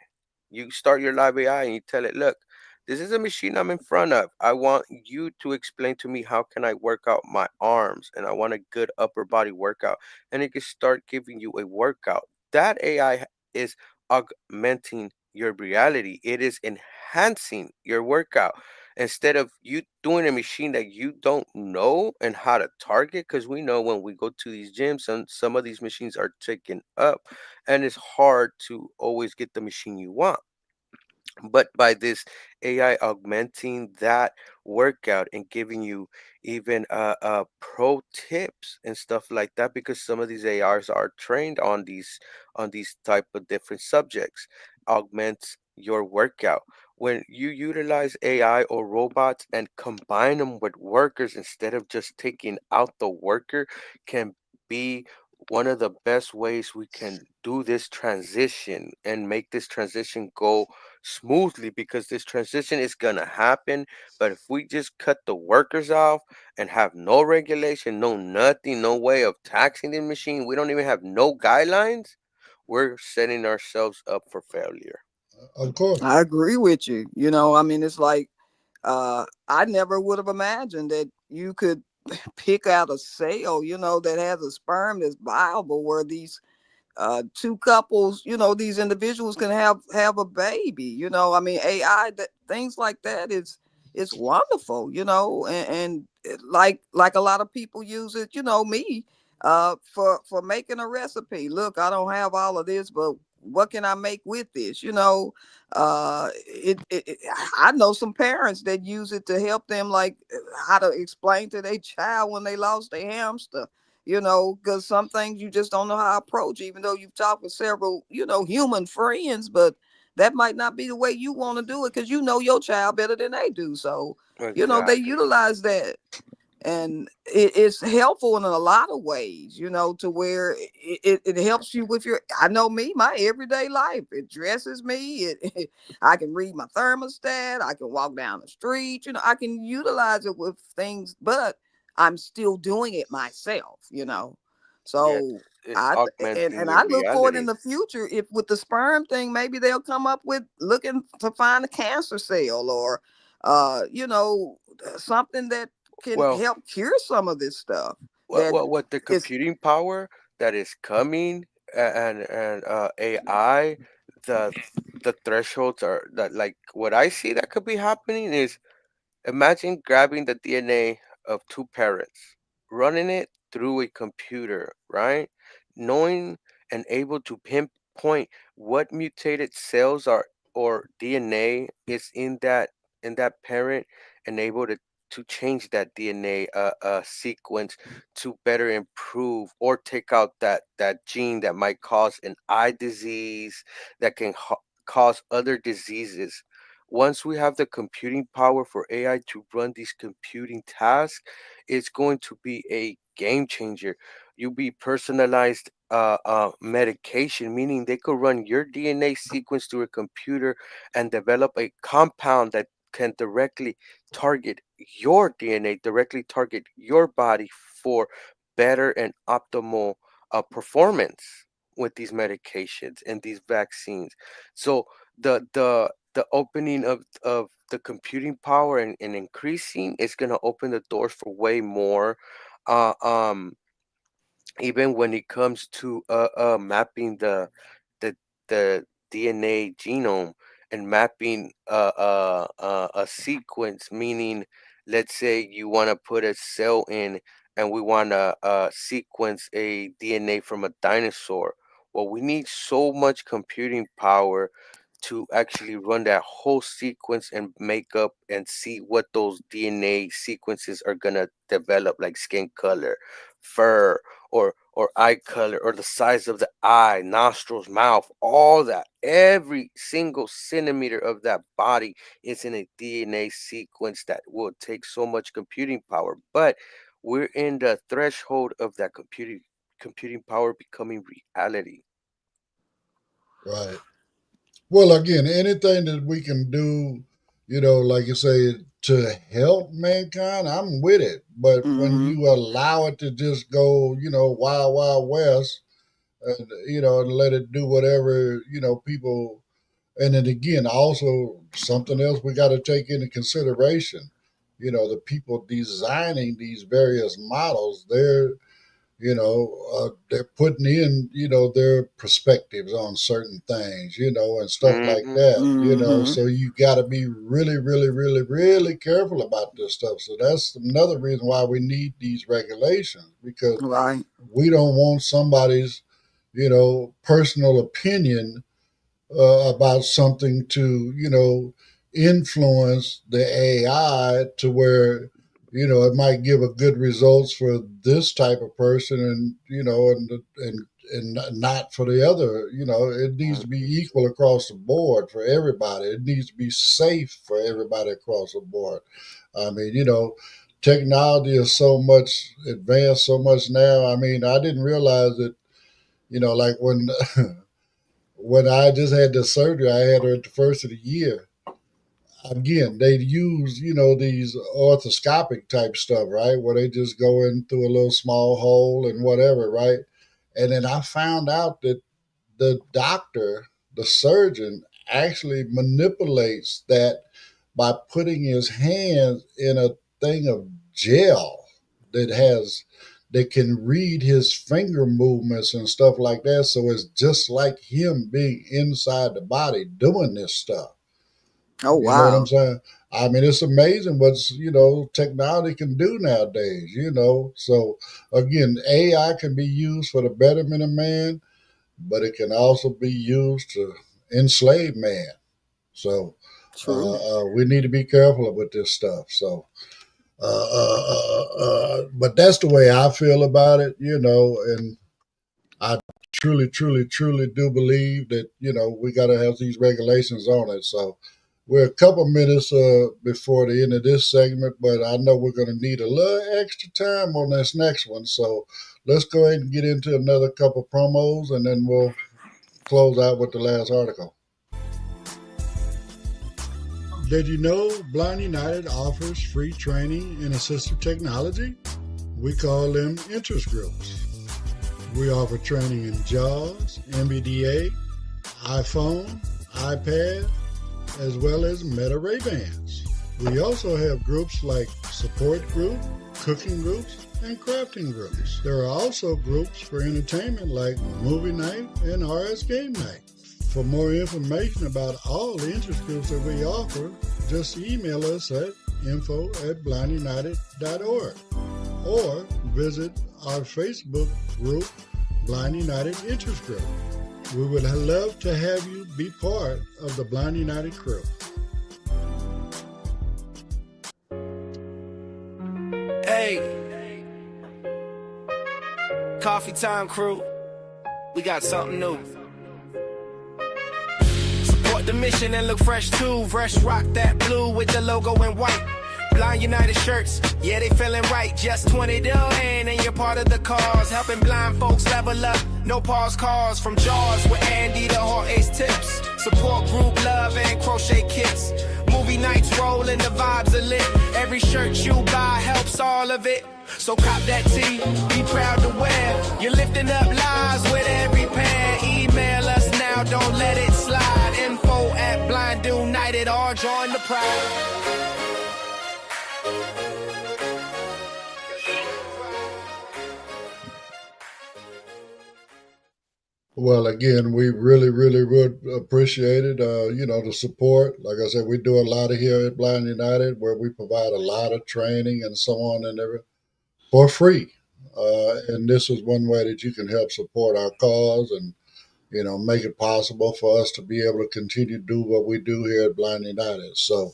[SPEAKER 8] You start your live AI and you tell it, look, this is a machine I'm in front of. I want you to explain to me how can I work out my arms, and I want a good upper body workout, and it can start giving you a workout. That AI is augmenting your reality. It is enhancing your workout. Instead of you doing a machine that you don't know and how to target, because we know when we go to these gyms, some of these machines are taken up, and it's hard to always get the machine you want. But by this AI augmenting that workout and giving you even pro tips and stuff like that, because some of these ARs are trained on these type of different subjects, augments your workout. When you utilize AI or robots and combine them with workers instead of just taking out the worker, can be one of the best ways we can do this transition and make this transition go smoothly, because this transition is gonna happen. But if we just cut the workers off and have no regulation, no nothing, no way of taxing the machine, we don't even have no guidelines, we're setting ourselves up for failure.
[SPEAKER 7] Of course.
[SPEAKER 4] I agree with you. I mean, it's like I never would have imagined that you could pick out a cell, that has a sperm that's viable, where these two couples, these individuals can have a baby. I mean, AI, that things like that is it's wonderful, and like a lot of people use it, me, for making a recipe. Look, I don't have all of this, but what can I make with this? I know some parents that use it to help them, like how to explain to their child when they lost their hamster, because some things you just don't know how to approach, even though you've talked with several, human friends, but that might not be the way you want to do it, because you know your child better than they do. So, they
[SPEAKER 8] Exactly.
[SPEAKER 4] utilize that, and it's helpful in a lot of ways, to where it helps you with your, I know me, my everyday life. It dresses me. I can read my thermostat. I can walk down the street. I can utilize it with things, but I'm still doing it myself.
[SPEAKER 8] Yes,
[SPEAKER 4] So
[SPEAKER 8] it's
[SPEAKER 4] I
[SPEAKER 8] augmenting
[SPEAKER 4] and
[SPEAKER 8] your
[SPEAKER 4] I look forward in
[SPEAKER 8] reality.
[SPEAKER 4] the future, if with the sperm thing, maybe they'll come up with looking to find a cancer cell, or something that can
[SPEAKER 8] Well,
[SPEAKER 4] help cure some of this stuff that
[SPEAKER 8] what the
[SPEAKER 4] is.
[SPEAKER 8] computing power that is coming, and AI, the the thresholds are that, like, what I see that could be happening is, imagine grabbing the DNA of two parents, running it through a computer, right? Knowing and able to pinpoint what mutated cells are or DNA is in that parent, and able to change that DNA sequence to better improve or take out that gene that might cause an eye disease, that can cause other diseases. Once we have the computing power for AI to run these computing tasks, it's going to be a game changer. You'll be personalized medication, meaning they could run your DNA sequence through a computer and develop a compound that can directly target your DNA, directly target your body for better and optimal performance with these medications and these vaccines. So the opening of the computing power and increasing is going to open the doors for way more. Uh, um, Even when it comes to mapping the the DNA genome and mapping a sequence, meaning let's say you want to put a cell in and we want to sequence a DNA from a dinosaur. Well, we need so much computing power to actually run that whole sequence and make up and see what those DNA sequences are gonna develop, like skin color, fur, or eye color, or the size of the eye, nostrils, mouth, all that. Every single centimeter of that body is in a DNA sequence that will take so much computing power. But we're in the threshold of that computing power becoming reality.
[SPEAKER 7] Right. Well, again, anything that we can do, like you say, to help mankind, I'm with it. But when
[SPEAKER 4] Mm-hmm.
[SPEAKER 7] you allow it to just go, wild, wild west, and let it do whatever, people, and then again, also something else we got to take into consideration. The people designing these various models, they're putting in, their perspectives on certain things, and stuff like
[SPEAKER 8] Hmm.
[SPEAKER 7] that,
[SPEAKER 4] Mm-hmm.
[SPEAKER 7] so you got to be really, really, really, really careful about this stuff. So that's another reason why we need these regulations, because
[SPEAKER 4] Right.
[SPEAKER 7] we don't want somebody's, personal opinion about something to, influence the AI to where, it might give a good results for this type of person, and and not for the other. It needs to be equal across the board for everybody. It needs to be safe for everybody across the board. I mean, technology is so much advanced, so much now. I mean, I didn't realize that, like when when I just had the surgery, I had her at the first of the year. Again, they use, these orthoscopic type stuff, right? Where they just go in through a little small hole and whatever, right? And then I found out that the doctor, the surgeon, actually manipulates that by putting his hands in a thing of gel that has that can read his finger movements and stuff like that. So it's just like him being inside the body doing this stuff.
[SPEAKER 4] Oh,
[SPEAKER 7] You know what I'm
[SPEAKER 4] wow.
[SPEAKER 7] saying? I mean, it's amazing what technology can do nowadays. So again, AI can be used for the betterment of man, but it can also be used to enslave man. So
[SPEAKER 4] True.
[SPEAKER 7] we need to be careful with this stuff. So, but that's the way I feel about it, and I truly, truly, truly do believe that, we got to have these regulations on it. So we're a couple minutes before the end of this segment, but I know we're going to need a little extra time on this next one. So let's go ahead and get into another couple promos, and then we'll close out with the last article. Did you know Blind United offers free training in assistive technology? We call them interest groups. We offer training in JAWS, NVDA, iPhone, iPad, as well as Meta Ray-Bans. We also have groups like support group, cooking groups, and crafting groups. There are also groups for entertainment like movie night and RS game night. For more information about all the interest groups that we offer, just email us at info@blindunited.org or visit our Facebook group, Blind United Interest Group. We would love to have you be part of the Blind United crew.
[SPEAKER 6] Hey, coffee time crew, we got something new. Support the mission and look fresh too. Fresh rock that blue with the logo in white. Blind United shirts, yeah, they feeling right. Just 20 to hand and you're part of the cause. Helping blind folks level up, no pause cars. From Jaws with Andy to Hall Ace Tips. Support group love and crochet kits. Movie nights rolling, the vibes are lit. Every shirt you buy helps all of it. So cop that tee, be proud to wear. You're lifting up lives with every pair. Email us now, don't let it slide. Info@Blind United or join the pride.
[SPEAKER 7] Well, again, we really, really would appreciate it. The support. Like I said, we do a lot of here at Blind United where we provide a lot of training and so on and everything for free. And this is one way that you can help support our cause and, make it possible for us to be able to continue to do what we do here at Blind United. So,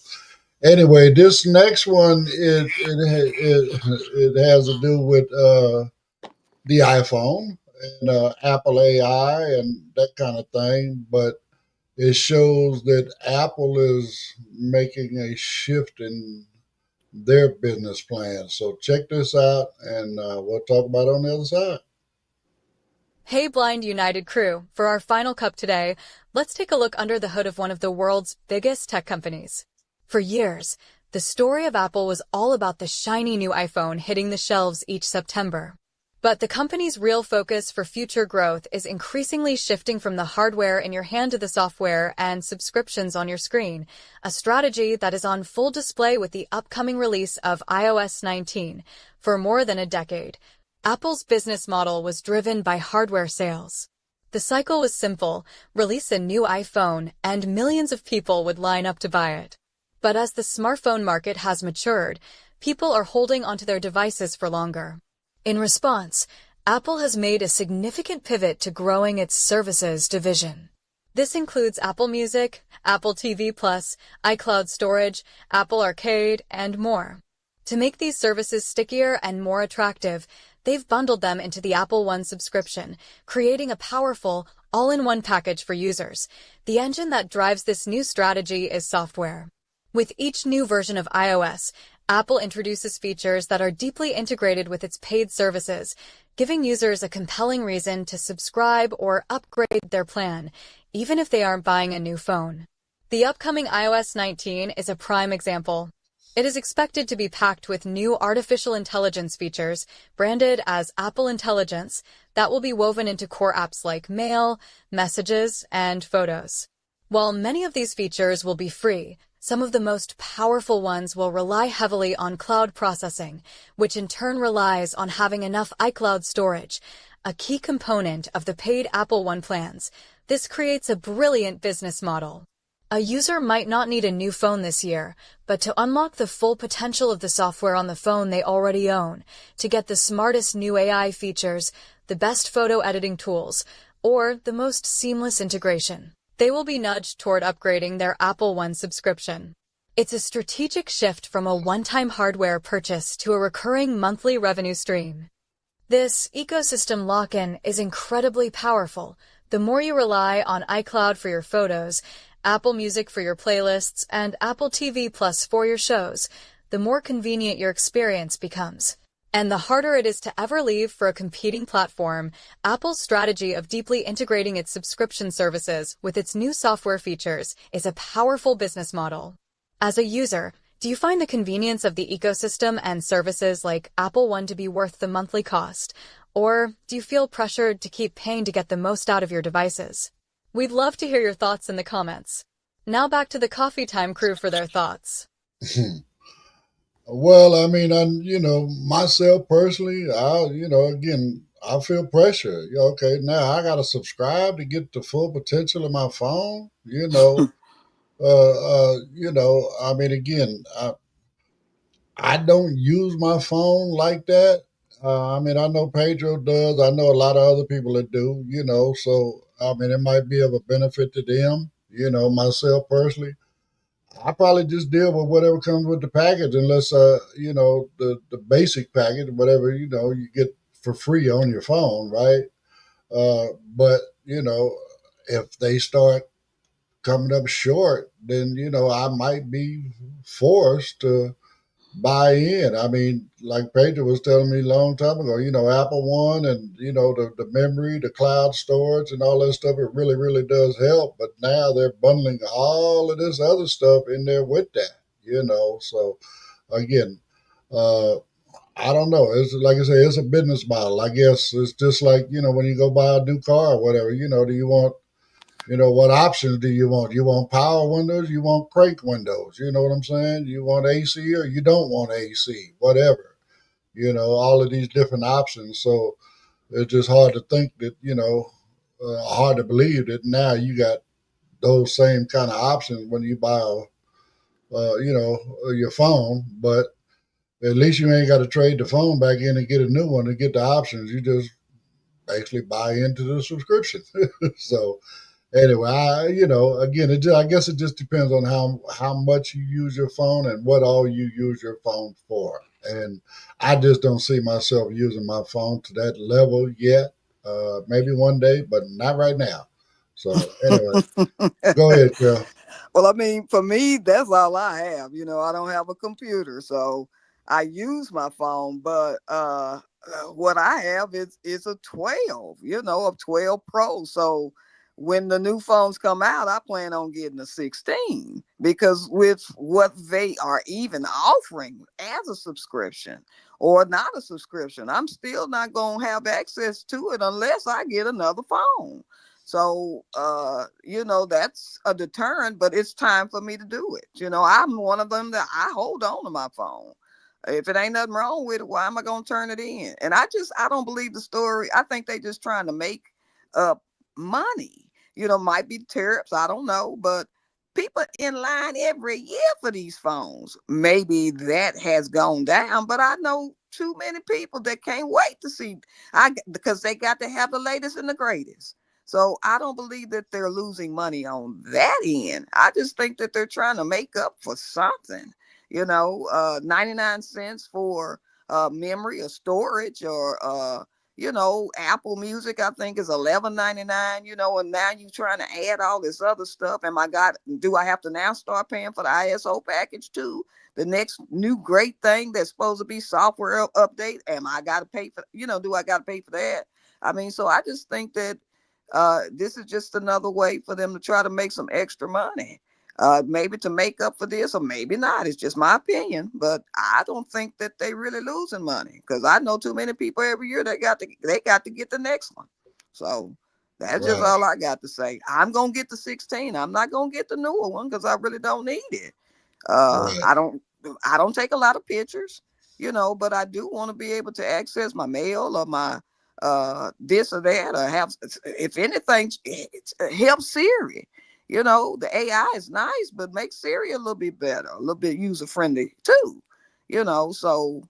[SPEAKER 7] anyway, this next one it has to do with the iPhone and Apple AI and that kind of thing, but it shows that Apple is making a shift in their business plan. So check this out, and we'll talk about it on the other side.
[SPEAKER 1] Hey Blind United crew, for our final cup today, let's take a look under the hood of one of the world's biggest tech companies. For years, the story of Apple was all about the shiny new iPhone hitting the shelves each September. But the company's real focus for future growth is increasingly shifting from the hardware in your hand to the software and subscriptions on your screen, a strategy that is on full display with the upcoming release of iOS 19. For more than a decade, Apple's business model was driven by hardware sales. The cycle was simple: release a new iPhone, and millions of people would line up to buy it. But as the smartphone market has matured, people are holding onto their devices for longer. In response, Apple has made a significant pivot to growing its services division. This includes Apple Music, Apple TV+, iCloud storage, Apple Arcade, and more. To make these services stickier and more attractive, they've bundled them into the Apple One subscription, creating a powerful, all-in-one package for users. The engine that drives this new strategy is software. With each new version of iOS, Apple introduces features that are deeply integrated with its paid services, giving users a compelling reason to subscribe or upgrade their plan, even if they aren't buying a new phone. The upcoming iOS 19 is a prime example. It is expected to be packed with new artificial intelligence features, branded as Apple Intelligence, that will be woven into core apps like Mail, Messages, and Photos. While many of these features will be free, some of the most powerful ones will rely heavily on cloud processing, which in turn relies on having enough iCloud storage, a key component of the paid Apple One plans. This creates a brilliant business model. A user might not need a new phone this year, but to unlock the full potential of the software on the phone they already own, to get the smartest new AI features, the best photo editing tools, or the most seamless integration, they will be nudged toward upgrading their Apple One subscription. It's a strategic shift from a one-time hardware purchase to a recurring monthly revenue stream. This ecosystem lock-in is incredibly powerful. The more you rely on iCloud for your photos, Apple Music for your playlists, and Apple TV Plus for your shows, the more convenient your experience becomes. And the harder it is to ever leave for a competing platform. Apple's strategy of deeply integrating its subscription services with its new software features is a powerful business model. As a user, do you find the convenience of the ecosystem and services like Apple One to be worth the monthly cost? Or do you feel pressured to keep paying to get the most out of your devices? We'd love to hear your thoughts in the comments. Now back to the Coffee Time crew for their thoughts.
[SPEAKER 7] Well, I mean, myself personally, I feel pressure. Okay, now I got to subscribe to get the full potential of my phone. I mean, again, I don't use my phone like that. I mean, I know Pedro does. I know a lot of other people that do. So I mean, it might be of a benefit to them. Myself personally, I probably just deal with whatever comes with the package, unless the basic package, whatever you get for free on your phone, right? But if they start coming up short, then I might be forced to buy in. I mean, like Pedro was telling me a long time ago, Apple One and the memory, the cloud storage, and all that stuff. It really, really does help. But now they're bundling all of this other stuff in there with that. So again, uh, I don't know. It's like I say, it's a business model. I guess it's just like when you go buy a new car or whatever. Do you want what options do you want? You want power windows? You want crank windows? You know what I'm saying? You want AC or you don't want AC? Whatever. All of these different options. So it's just hard to think that hard to believe that now you got those same kind of options when you buy your phone, but at least you ain't got to trade the phone back in and get a new one to get the options. You just basically buy into the subscription. So anyway, again, I guess it just depends on how much you use your phone and what all you use your phone for. And I just don't see myself using my phone to that level yet. Maybe one day, but not right now. So anyway, go ahead, Carol.
[SPEAKER 4] Well, I mean, for me, that's all I have. I don't have a computer, so I use my phone. But what I have is a 12, a 12 Pro. So when the new phones come out, I plan on getting a 16 because with what they are even offering as a subscription or not a subscription, I'm still not gonna have access to it unless I get another phone. So, that's a deterrent, but it's time for me to do it. I'm one of them that I hold on to my phone. If it ain't nothing wrong with it, why am I going to turn it in? And I don't believe the story. I think they just trying to make up money. Might be tariffs. I don't know, but people in line every year for these phones. Maybe that has gone down, but I know too many people that can't wait to see because they got to have the latest and the greatest. So I don't believe that they're losing money on that end. I just think that they're trying to make up for something. 99 cents for memory or storage or Apple Music, I think is 11.99. And now you trying to add all this other stuff. Do I have to now start paying for the ISO package too? The next new great thing that's supposed to be software update. Am I got to pay for? Do I got to pay for that? I mean, so I just think that this is just another way for them to try to make some extra money. Maybe to make up for this, or maybe not. It's just my opinion, but I don't think that they really losing money because I know too many people every year they got to get the next one. So that's just
[SPEAKER 7] Right,
[SPEAKER 4] all I got to say. I'm gonna get the 16. I'm not gonna get the newer one because I really don't need it. Uh,
[SPEAKER 7] right.
[SPEAKER 4] I don't I don't take a lot of pictures, but I do want to be able to access my mail or my this or that or have if anything help Siri. The AI is nice, but make Siri a little bit better, a little bit user friendly too. So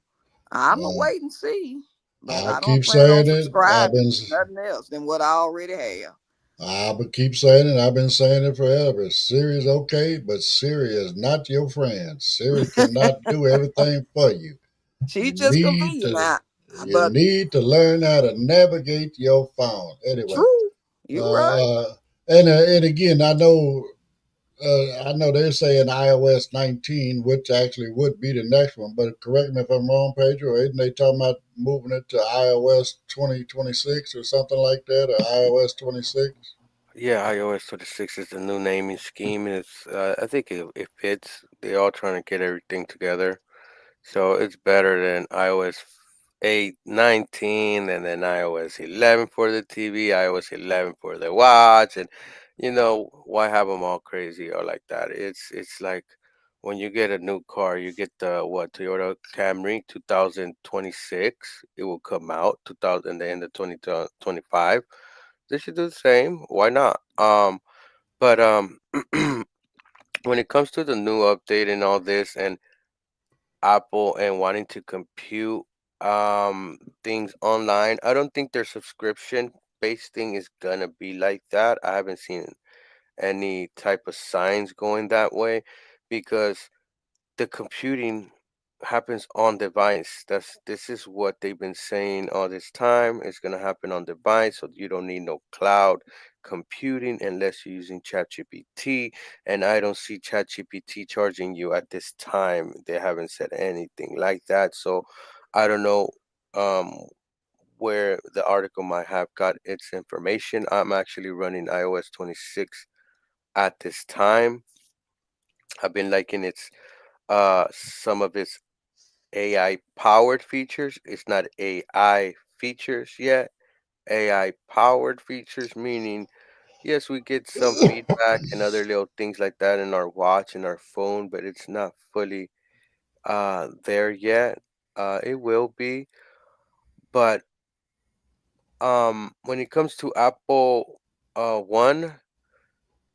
[SPEAKER 4] I'm gonna
[SPEAKER 7] Uh,
[SPEAKER 4] wait and see, but
[SPEAKER 7] I
[SPEAKER 4] I don't
[SPEAKER 7] keep
[SPEAKER 4] plan on
[SPEAKER 7] saying it.
[SPEAKER 4] subscribing to nothing else than what I already have.
[SPEAKER 7] I would keep saying it. I've been saying it forever. Siri is okay, but Siri is not your friend. Siri cannot do everything for you. You
[SPEAKER 4] She's just
[SPEAKER 7] need
[SPEAKER 4] convenient
[SPEAKER 7] to
[SPEAKER 4] now,
[SPEAKER 7] you
[SPEAKER 4] but
[SPEAKER 7] need to learn how to navigate your phone. Anyway,
[SPEAKER 4] true, you right.
[SPEAKER 7] uh, and again, I know they're saying iOS 19, which actually would be the next one. But correct me if I'm wrong, Pedro. Isn't they talking about moving it to iOS 2026 or something like that, or iOS 26?
[SPEAKER 8] Yeah, iOS 26 is the new naming scheme, and I think it fits. They're all trying to get everything together. So it's better than iOS 8, 19, and then iOS 11 for the TV, iOS 11 for the watch, and why have them all crazy or like that? It's like when you get a new car, you get the what Toyota Camry 2026. It will come out 2000 in the end of 2025. They should do the same. Why not? But when it comes to the new update and all this, and Apple and wanting to compute things online. I don't think their subscription based thing is gonna be like that. I haven't seen any type of signs going that way because the computing happens on device. This is what they've been saying all this time. It's gonna happen on device, so you don't need no cloud computing unless you're using ChatGPT, and I don't see ChatGPT charging you at this time. They haven't said anything like that, so I don't know um, where the article might have got its information. I'm actually running iOS 26 at this time. I've been liking its some of its AI powered features. It's not AI features yet. AI powered features, meaning yes, we get some feedback and other little things like that in our watch and our phone, but it's not fully there yet. It will be, but when it comes to Apple One,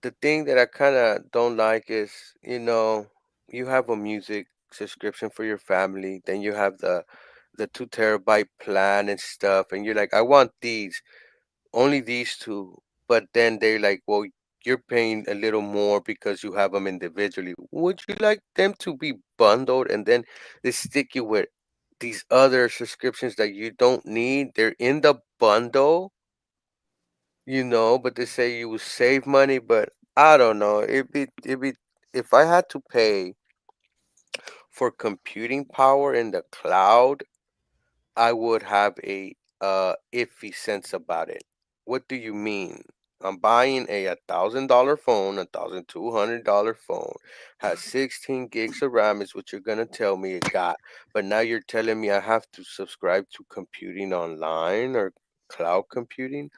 [SPEAKER 8] the thing that I kind of don't like is, you have a music subscription for your family, then you have the 2 terabyte plan and stuff, and you're like, I want these, only these two, but then they're like, well, you're paying a little more because you have them individually. Would you like them to be bundled and then they stick you with these other subscriptions that you don't need? They're in the bundle, but they say you will save money, but I don't know. It'd be if I had to pay for computing power in the cloud, I would have a iffy sense about it. What do you mean? I'm buying a $1,000 phone, $1,200 phone, has 16 gigs of RAM is what you're gonna tell me it got. But now you're telling me I have to subscribe to computing online or cloud computing.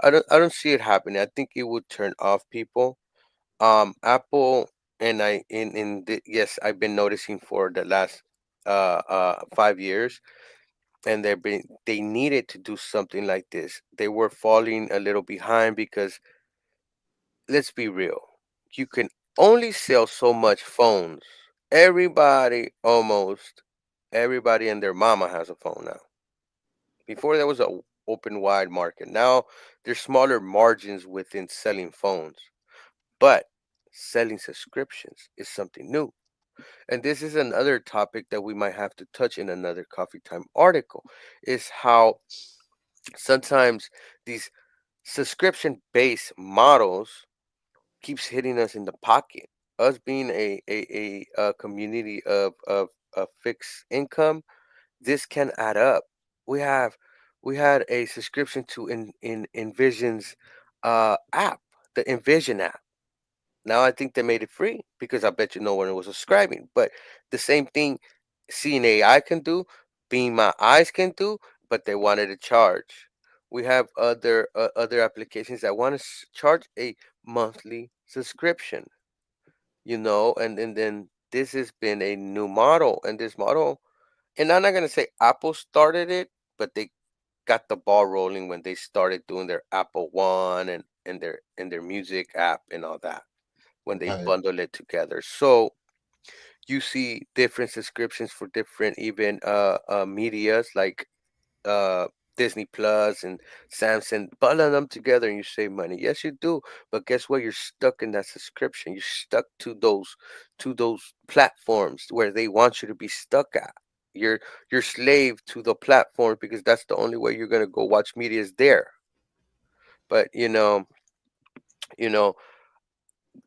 [SPEAKER 8] I don't see it happening. I think it would turn off people. Apple and yes, I've been noticing for the last 5 years, and they needed to do something like this. They were falling a little behind because let's be real, you can only sell so much phones. Everybody, almost everybody and their mama has a phone now. Before there was a open wide market. Now there's smaller margins within selling phones, but selling subscriptions is something new. And this is another topic that we might have to touch in another coffee time article, is how sometimes these subscription based models keeps hitting us in the pocket. Us being a community of fixed income, this can add up. We had a subscription to Envision's app, the Envision app. Now I think they made it free because I bet you no one was subscribing. But the same thing seeing AI can do, being my eyes can do, but they wanted to charge. We have other applications that want to charge a monthly subscription, and then this has been a new model, and this model, and I'm not gonna say Apple started it, but they got the ball rolling when they started doing their Apple One and their music app and all that when they
[SPEAKER 7] Right.
[SPEAKER 8] bundle it together. So you see different subscriptions for different even medias like uh Disney Plus and Samsung, bundle them together and you save money. Yes, you do. But guess what? You're stuck in that subscription. You're stuck to those platforms where they want you to be stuck at. You're slave to the platform because that's the only way you're gonna go watch media is there. But you know,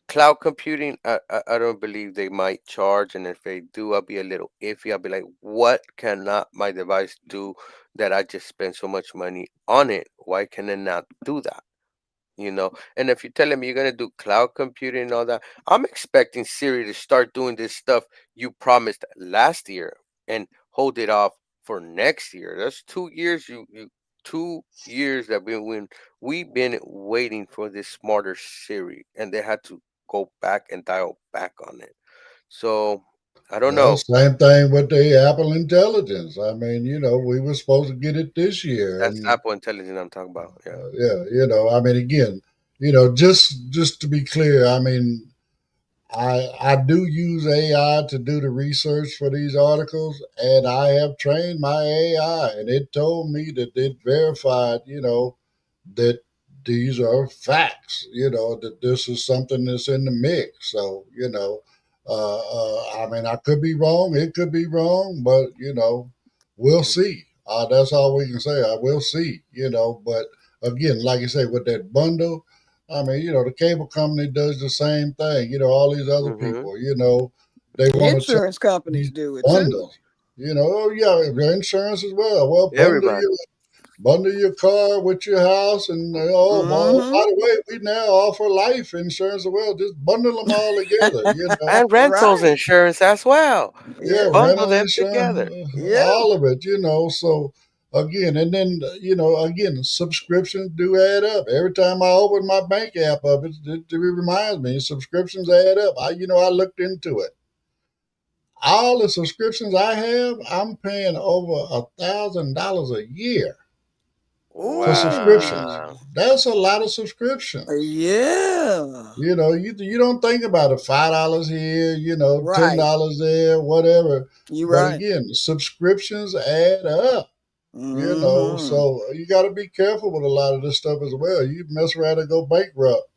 [SPEAKER 8] cloud computing, I don't believe they might charge, and if they do, I'll be a little iffy. I'll be like, what cannot my device do that I just spend so much money on it? Why can it not do that? And if you're telling me you're going to do cloud computing and all that, I'm expecting Siri to start doing this stuff you promised last year and hold it off for next year. That's 2 years. You 2 years that we've been waiting for this smarter Siri, and they had to go back and dial back on it. So I don't
[SPEAKER 7] Well,
[SPEAKER 8] know.
[SPEAKER 7] same thing with the Apple Intelligence. I mean, we were supposed to get it this year,
[SPEAKER 8] That's
[SPEAKER 7] and
[SPEAKER 8] Apple Intelligence I'm talking about. Yeah.
[SPEAKER 7] yeah, I mean, again, just to be clear, I mean, I do use AI to do the research for these articles, and I have trained my AI, and it told me that it verified, that these are facts, that this is something that's in the mix. So, I mean, I could be wrong, it could be wrong, but, we'll
[SPEAKER 8] Mhm.
[SPEAKER 7] see. That's all we can say. I will see, but again, like I say, with that bundle, I mean, the cable company does the same thing. All these other
[SPEAKER 8] Mm-hmm.
[SPEAKER 7] people, they want to charge
[SPEAKER 4] Insurance companies
[SPEAKER 7] these
[SPEAKER 4] do it too.
[SPEAKER 7] bundles. Oh yeah, the insurance as well. Well,
[SPEAKER 8] Everybody.
[SPEAKER 7] bundle your car with your house, and well,
[SPEAKER 4] Mm-hmm.
[SPEAKER 7] by the way, we now offer life insurance as well. Just bundle them all together.
[SPEAKER 8] And rentals
[SPEAKER 4] Right.
[SPEAKER 8] insurance as well.
[SPEAKER 7] Yeah,
[SPEAKER 4] Yeah.
[SPEAKER 8] Bundle
[SPEAKER 7] rental
[SPEAKER 8] them
[SPEAKER 7] insurance,
[SPEAKER 8] together.
[SPEAKER 4] Yeah.
[SPEAKER 7] all of it. So again, and then again, subscriptions do add up. Every time I open my bank app up, it reminds me subscriptions add up. I looked into it. All the subscriptions I have, I'm paying over $1,000 a year for subscriptions.
[SPEAKER 4] Ooh.
[SPEAKER 8] Wow.
[SPEAKER 7] That's a lot of subscriptions.
[SPEAKER 4] Yeah.
[SPEAKER 7] You don't think about it. $5 here, ten
[SPEAKER 4] Right.
[SPEAKER 7] dollars there, whatever.
[SPEAKER 4] You're
[SPEAKER 7] But
[SPEAKER 4] right.
[SPEAKER 7] again, subscriptions add up.
[SPEAKER 4] Mm-hmm.
[SPEAKER 7] So you got to be careful with a lot of this stuff as well. You mess around and go bankrupt.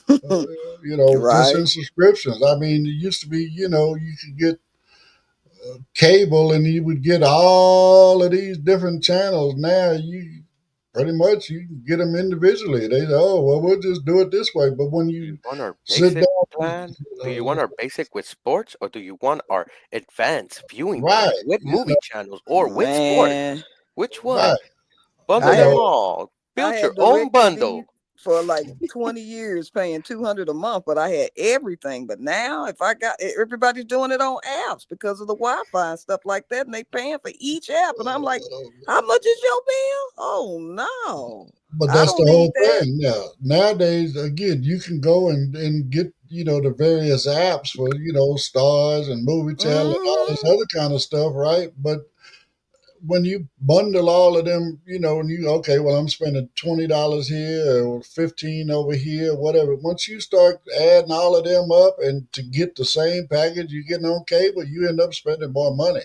[SPEAKER 7] Just
[SPEAKER 4] Right.
[SPEAKER 7] in subscriptions. I mean, it used to be, you could get cable and you would get all of these different channels. Now you pretty much you can get them individually. They say, oh well, we'll just do it this way. But when
[SPEAKER 8] Do you
[SPEAKER 7] you
[SPEAKER 8] want our
[SPEAKER 7] sit
[SPEAKER 8] basic
[SPEAKER 7] down,
[SPEAKER 8] plan? Do you want our basic with sports, or do you want our advanced viewing
[SPEAKER 7] right,
[SPEAKER 8] plan with movie channels or with sports?
[SPEAKER 4] Man,
[SPEAKER 8] Which
[SPEAKER 7] right,
[SPEAKER 8] one? Bundle
[SPEAKER 4] I
[SPEAKER 7] you
[SPEAKER 8] them
[SPEAKER 4] had
[SPEAKER 7] know,
[SPEAKER 8] all.
[SPEAKER 4] I
[SPEAKER 8] Build your
[SPEAKER 4] had
[SPEAKER 8] own
[SPEAKER 4] DirecTV
[SPEAKER 8] bundle.
[SPEAKER 4] for like 20 years paying 200 a month, but I had everything. But now if I got everybody's doing it on apps because of the Wi-Fi and stuff like that, and they paying for each app. And I'm like, how much is your bill? Oh no.
[SPEAKER 7] but
[SPEAKER 4] I
[SPEAKER 7] that's
[SPEAKER 4] don't
[SPEAKER 7] the
[SPEAKER 4] need
[SPEAKER 7] whole
[SPEAKER 4] that.
[SPEAKER 7] thing. Now nowadays, again, you can go and get the various apps for stars and movie channel and all this
[SPEAKER 4] Mm-hmm.
[SPEAKER 7] other kind of stuff, right? But when you bundle all of them, and you okay, well, I'm spending $20 here or 15 over here, whatever. Once you start adding all of them up, and to get the same package you're getting on cable, you end up spending more money.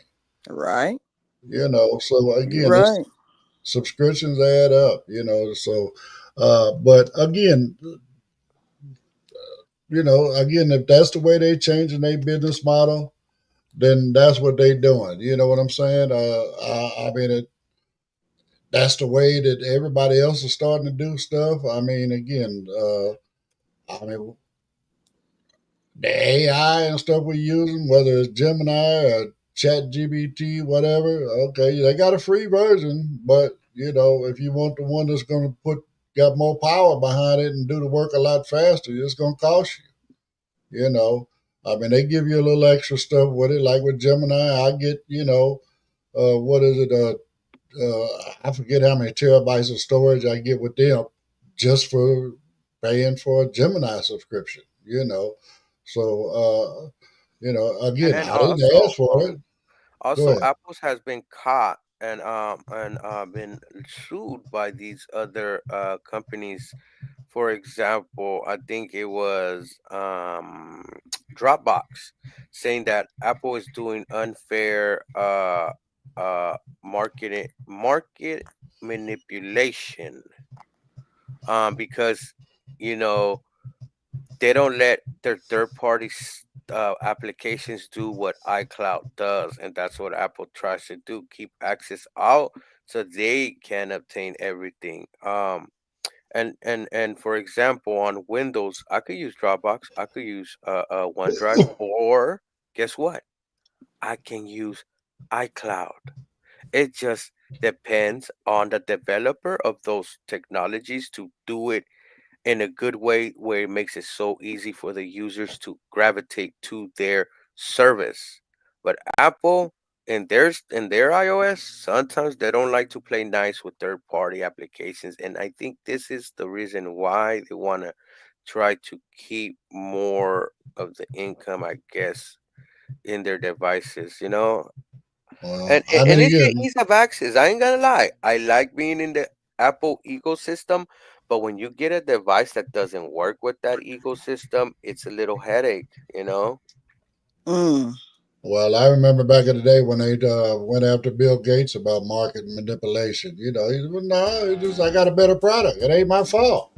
[SPEAKER 4] Right.
[SPEAKER 7] So
[SPEAKER 4] You're
[SPEAKER 7] again, it's
[SPEAKER 4] right.
[SPEAKER 7] subscriptions add up. So, but again, again, if that's the way they changing their business model, then that's what they doing. You know what I'm saying? I mean, that's the way that everybody else is starting to do stuff. I mean, again, I mean, the AI and stuff we're using, whether it's Gemini or Chat GBT, whatever, okay, they got a free version, but if you want the one that's going to got more power behind it and do the work a lot faster, it's going to cost you. I mean, they give you a little extra stuff with it, like with Gemini. I get, what is it? I forget how many terabytes of storage I get with them just for paying for a Gemini subscription. So again,
[SPEAKER 8] And
[SPEAKER 7] I didn't ask
[SPEAKER 8] also,
[SPEAKER 7] for it. Go
[SPEAKER 8] also,
[SPEAKER 7] ahead.
[SPEAKER 8] Apple's has been caught and been sued by these other companies. For example, I think it was Dropbox saying that Apple is doing unfair market manipulation because you know they don't let their third party applications do what iCloud does, and that's what Apple tries to do: keep access out so they can obtain everything. And for example, on Windows, I could use Dropbox, I could use OneDrive, or guess what? I can use iCloud. It just depends on the developer of those technologies to do it in a good way where it makes it so easy for the users to gravitate to their service. But Apple in their iOS, sometimes they don't like to play nice with third party applications. And I think this is the reason why they wanna try to keep more of the income, I guess, in their devices. And
[SPEAKER 7] I
[SPEAKER 8] and
[SPEAKER 7] mean,
[SPEAKER 8] it's the
[SPEAKER 7] again,
[SPEAKER 8] ease of access. I ain't gonna lie. I like being in the Apple ecosystem, but when you get a device that doesn't work with that ecosystem, it's a little headache.
[SPEAKER 4] Mm.
[SPEAKER 7] well, I remember back in the day when they went after Bill Gates about market manipulation. He said, well, no, I got a better product. It ain't my fault.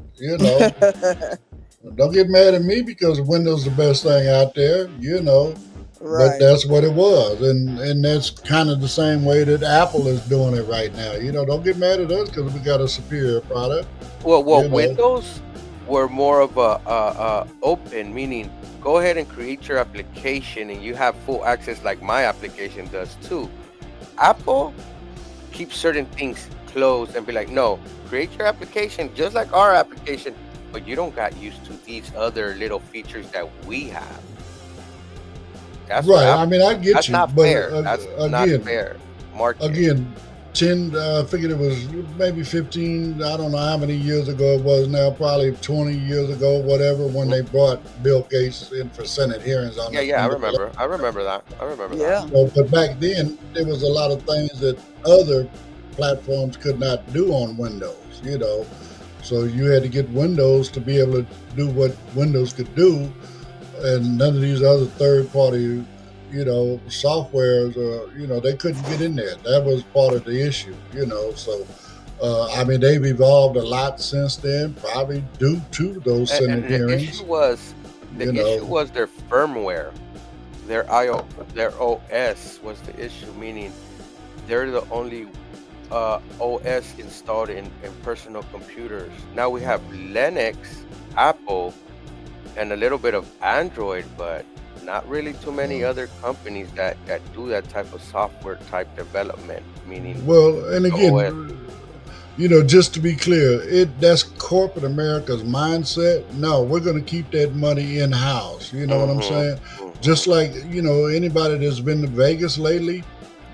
[SPEAKER 7] Don't get mad at me because Windows is the best thing out there. But
[SPEAKER 4] Right.
[SPEAKER 7] that's what it was, and that's kind of the same way that Apple is doing it right now. Don't get mad at us because we got a superior product.
[SPEAKER 8] Well,
[SPEAKER 7] You know,
[SPEAKER 8] Windows. were more of a open, meaning go ahead and create your application and you have full access like my application does too. Apple keeps certain things closed and be like, no, create your application just like our application, but you don't got used to these other little features that we have. That's what
[SPEAKER 7] Right. I mean, I get
[SPEAKER 8] that's
[SPEAKER 7] you,
[SPEAKER 8] not
[SPEAKER 7] but
[SPEAKER 8] fair. That's not
[SPEAKER 7] again,
[SPEAKER 8] fair. Market.
[SPEAKER 7] again, 10, I figured it was maybe 15, I don't know how many years ago it was now, probably 20 years ago, whatever, when they brought Bill Gates in for Senate hearings on
[SPEAKER 8] Yeah,
[SPEAKER 7] the
[SPEAKER 8] yeah, I
[SPEAKER 7] on the
[SPEAKER 8] remember. I remember that. I remember that.
[SPEAKER 4] Yeah.
[SPEAKER 7] But back then, there was a lot of things that other platforms could not do on Windows, So you had to get Windows to be able to do what Windows could do, and none of these other third-party, softwares, they couldn't get in there. That was part of the issue. So, I mean, they've evolved a lot since then, probably due to those Senate
[SPEAKER 8] And the
[SPEAKER 7] hearings.
[SPEAKER 8] issue was their firmware, their their OS was the issue, meaning they're the only OS installed in personal computers. Now we have Linux, Apple, and a little bit of Android, but not really too many other companies that do that type of software type development, meaning
[SPEAKER 7] Well, and
[SPEAKER 8] the OS.
[SPEAKER 7] again, just to be clear, that's corporate America's mindset. No, we're going to keep that money in house. You know what I'm saying? Just like, anybody that's been to Vegas lately,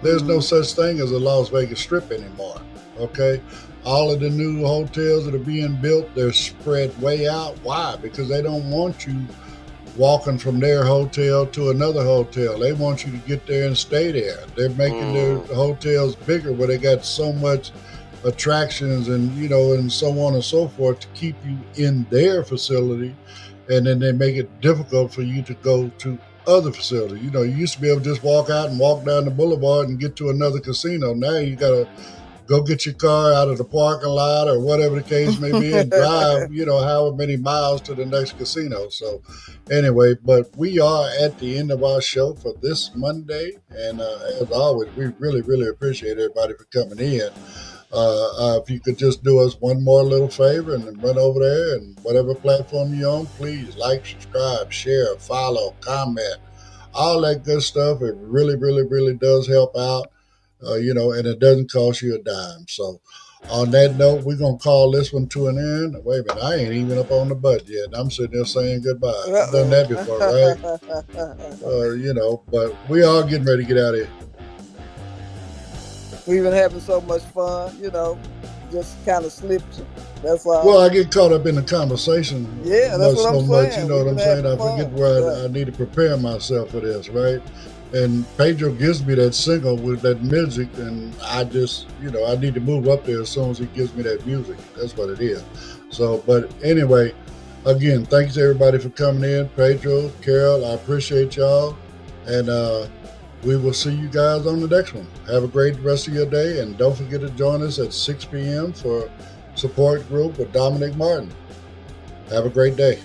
[SPEAKER 7] there's no such thing as a Las Vegas Strip anymore. Okay. All of the new hotels that are being built, they're spread way out. Why? Because they don't want you walking from their hotel to another hotel. They want you to get there and stay there. They're making their hotels bigger where they got so much attractions and and so on and so forth to keep you in their facility, and then they make it difficult for you to go to other facilities. You used to be able to just walk out and walk down the boulevard and get to another casino. Now you gotta go get your car out of the parking lot or whatever the case may be and drive, however many miles to the next casino. So anyway, but we are at the end of our show for this Monday. And as always, we really, really appreciate everybody for coming in. If you could just do us one more little favor and then run over there and whatever platform you're on, please like, subscribe, share, follow, comment, all that good stuff. It really, really, really does help out. And it doesn't cost you a dime. So on that note, we're going to call this one to an end. Wait a minute, I ain't even up on the button yet. I'm sitting there saying goodbye. I've done that before, right? But we are getting ready to get out of here.
[SPEAKER 4] We've been having so much fun, just kind of slipped. That's all.
[SPEAKER 7] Well, I get caught up in the conversation.
[SPEAKER 4] Yeah, that's what I'm saying.
[SPEAKER 7] You know what I'm saying? I forget where I need to prepare myself for this, right? And Pedro gives me that single with that music, and I just, I need to move up there as soon as he gives me that music. That's what it is. So, but anyway, again, thanks everybody for coming in. Pedro, Carol, I appreciate y'all. And we will see you guys on the next one. Have a great rest of your day. And don't forget to join us at 6 p.m. for Support Group with Dominic Martin. Have a great day.